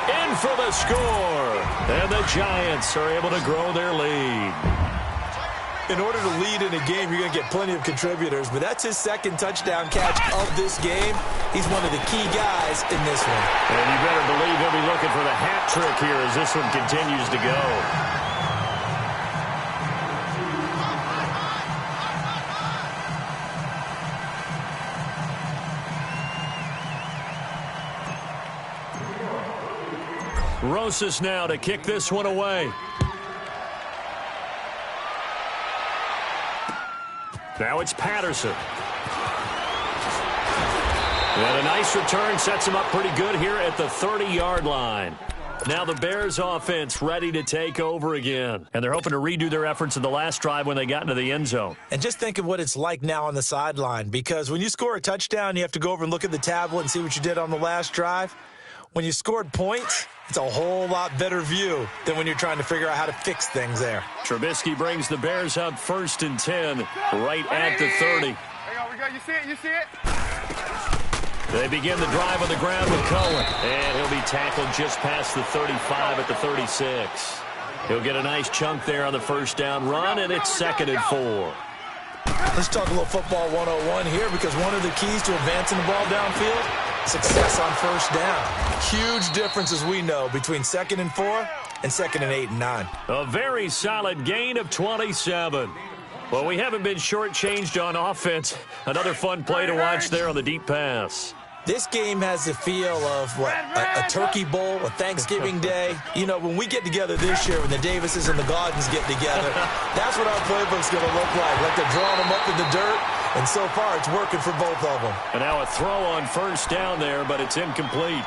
In for the score, and the Giants are able to grow their lead. In order to lead in a game, you're going to get plenty of contributors, but that's his second touchdown catch of this game. He's one of the key guys in this one. And you better believe he'll be looking for the hat trick here as this one continues to go. Rosas now to kick this one away. Now it's Patterson. And a nice return sets him up pretty good here at the 30-yard line. Now the Bears offense ready to take over again. And they're hoping to redo their efforts in the last drive when they got into the end zone. And just think of what it's like now on the sideline, because when you score a touchdown, you have to go over and look at the tablet and see what you did on the last drive. When you scored points, it's a whole lot better view than when you're trying to figure out how to fix things there. Trubisky brings the Bears up 1st and 10, right at the 30. Hang on, we got, you see it, you see it? They begin the drive on the ground with Cohen, and he'll be tackled just past the 35 at the 36. He'll get a nice chunk there on the first down run, and it's 2nd and 4. Let's talk a little football 101 here, because one of the keys to advancing the ball downfield, success on first down. Huge difference, as we know, between 2nd and 4 and 2nd and 8 and 9. A very solid gain of 27. Well, we haven't been shortchanged on offense. Another fun play to watch there on the deep pass. This game has the feel of, a turkey bowl, a Thanksgiving day. You know, when we get together this year, when the Davises and the Gaudens get together, that's what our playbook's going to look like they're drawing them up in the dirt, and so far it's working for both of them. And now a throw on first down there, but it's incomplete.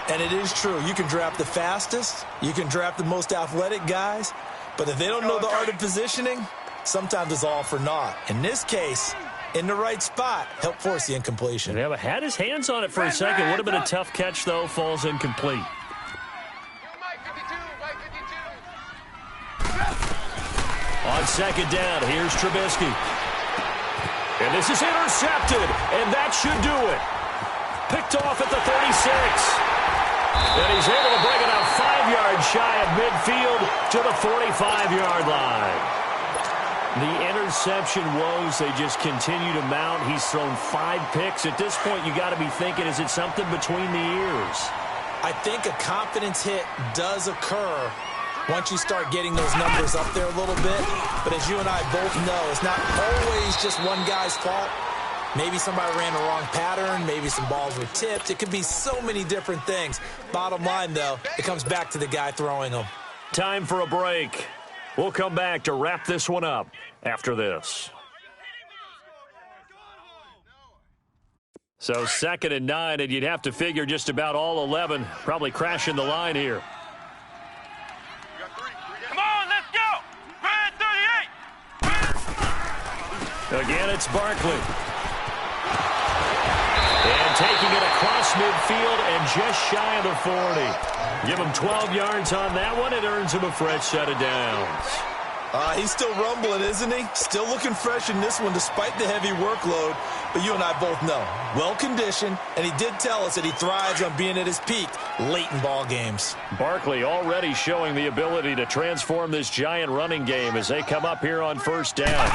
And it is true. You can draft the fastest, you can draft the most athletic guys, but if they don't know the art of positioning, sometimes it's all for naught. In this case, in the right spot, help force the incompletion. Yeah, but had his hands on it for a second. Would have been a tough catch, though. Falls incomplete. On second down, here's Trubisky. And this is intercepted, and that should do it. Picked off at the 36. And he's able to bring it out 5 yards shy of midfield to the 45-yard line. The interception woes, they just continue to mount. He's thrown 5 picks. At this point, you got to be thinking, is it something between the ears? I think a confidence hit does occur once you start getting those numbers up there a little bit. But as you and I both know, it's not always just one guy's fault. Maybe somebody ran the wrong pattern. Maybe some balls were tipped. It could be so many different things. Bottom line, though, it comes back to the guy throwing them. Time for a break. We'll come back to wrap this one up after this. So 2nd and 9, and you'd have to figure just about all 11 probably crashing the line here. Come on, let's go! Red 38! Again, it's Barkley. And taking it across midfield and just shy of the 40. Give him 12 yards on that one. It earns him a fresh set of downs. He's still rumbling, isn't he? Still looking fresh in this one despite the heavy workload. But you and I both know, well-conditioned, and he did tell us that he thrives on being at his peak late in ball games. Barkley already showing the ability to transform this giant running game as they come up here on first down.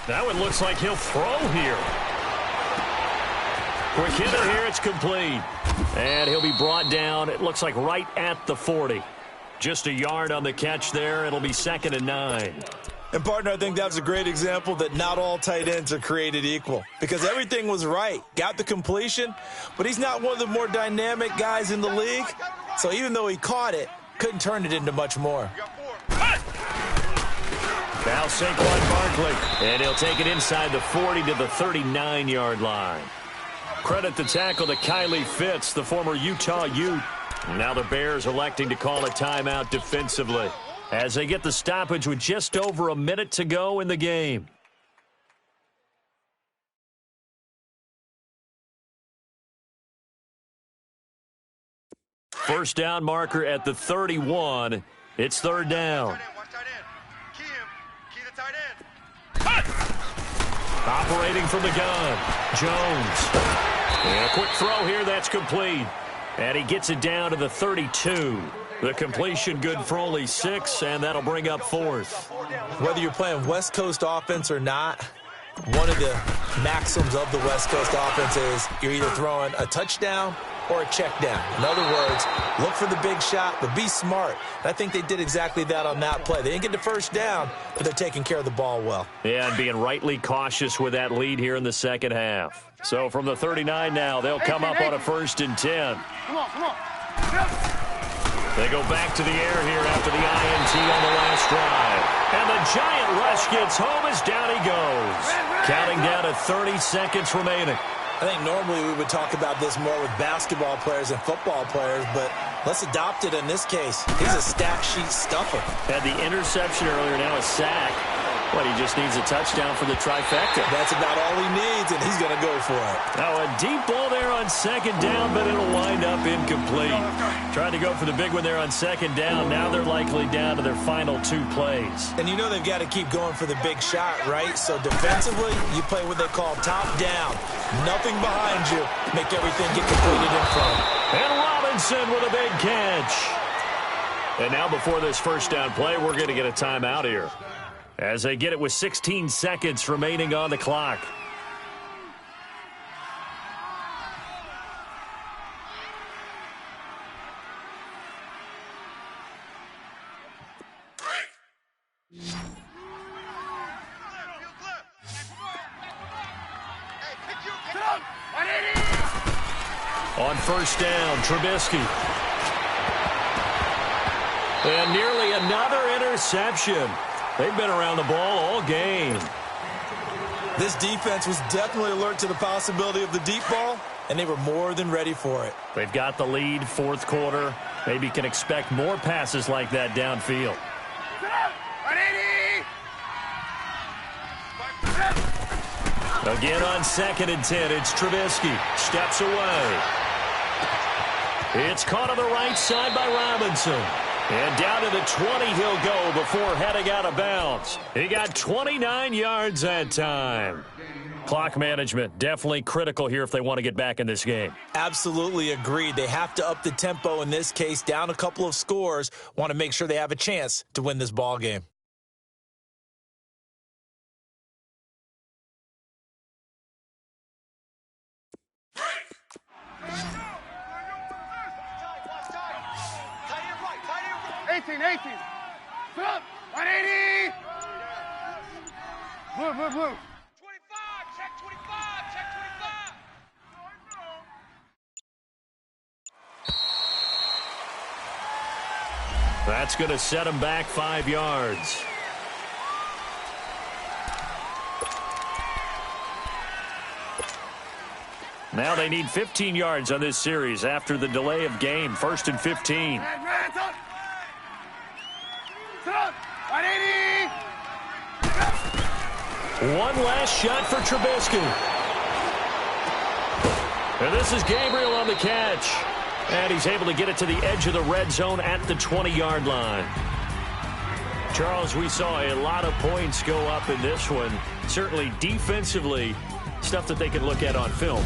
That one looks like he'll throw here. Quick hitter here, it's complete. And he'll be brought down, it looks like right at the 40. Just a yard on the catch there. It'll be 2nd and 9. And, partner, I think that's a great example that not all tight ends are created equal because everything was right. Got the completion, but he's not one of the more dynamic guys in the league. So even though he caught it, couldn't turn it into much more. Now Saquon Barkley, and he'll take it inside the 40 to the 39-yard line. Credit the tackle to Kylie Fitz, the former Utah Ute. Now the Bears electing to call a timeout defensively as they get the stoppage with just over a minute to go in the game. First down marker at the 31. It's 3rd down. Operating from the gun, Jones. And a quick throw here, that's complete. And he gets it down to the 32. The completion good for only 6, and that'll bring up 4th. Whether you're playing West Coast offense or not, one of the maxims of the West Coast offense is you're either throwing a touchdown or a check down. In other words, look for the big shot, but be smart. And I think they did exactly that on that play. They didn't get the first down, but they're taking care of the ball well. Yeah, and being rightly cautious with that lead here in the second half. So from the 39 now, they'll come up on a 1st and 10. Come on. They go back to the air here after the INT on the last drive. And the giant rush gets home as down he goes. Counting down to 30 seconds remaining. I think normally we would talk about this more with basketball players and football players, but let's adopt it in this case. He's a stat sheet stuffer. Had the interception earlier, now a sack. What, he just needs a touchdown for the trifecta. That's about all he needs, and he's going to go for it. Now a deep ball there on 2nd down, but it'll wind up incomplete. Trying to go for the big one there on 2nd down. Now they're likely down to their final 2 plays. And you know they've got to keep going for the big shot, right? So defensively, you play what they call top down. Nothing behind you. Make everything get completed in front. And Robinson with a big catch. And now before this first down play, we're going to get a timeout here, as they get it with 16 seconds remaining on the clock. On first down, Trubisky. And nearly another interception. They've been around the ball all game. This defense was definitely alert to the possibility of the deep ball, and they were more than ready for it. They've got the lead, 4th quarter. Maybe can expect more passes like that downfield. Again on 2nd and 10, it's Trubisky. Steps away. It's caught on the right side by Robinson. And down to the 20 he'll go before heading out of bounds. He got 29 yards that time. Clock management definitely critical here if they want to get back in this game. Absolutely agreed. They have to up the tempo in this case, down a couple of scores. Want to make sure they have a chance to win this ball game. Put up. 180. Blue. 25. Check 25. Check 25. That's going to set him back 5 yards. Now they need 15 yards on this series after the delay of game. 1st and 15. One last shot for Trubisky. And this is Gabriel on the catch. And he's able to get it to the edge of the red zone at the 20-yard line. Charles, we saw a lot of points go up in this one. Certainly defensively, stuff that they can look at on film.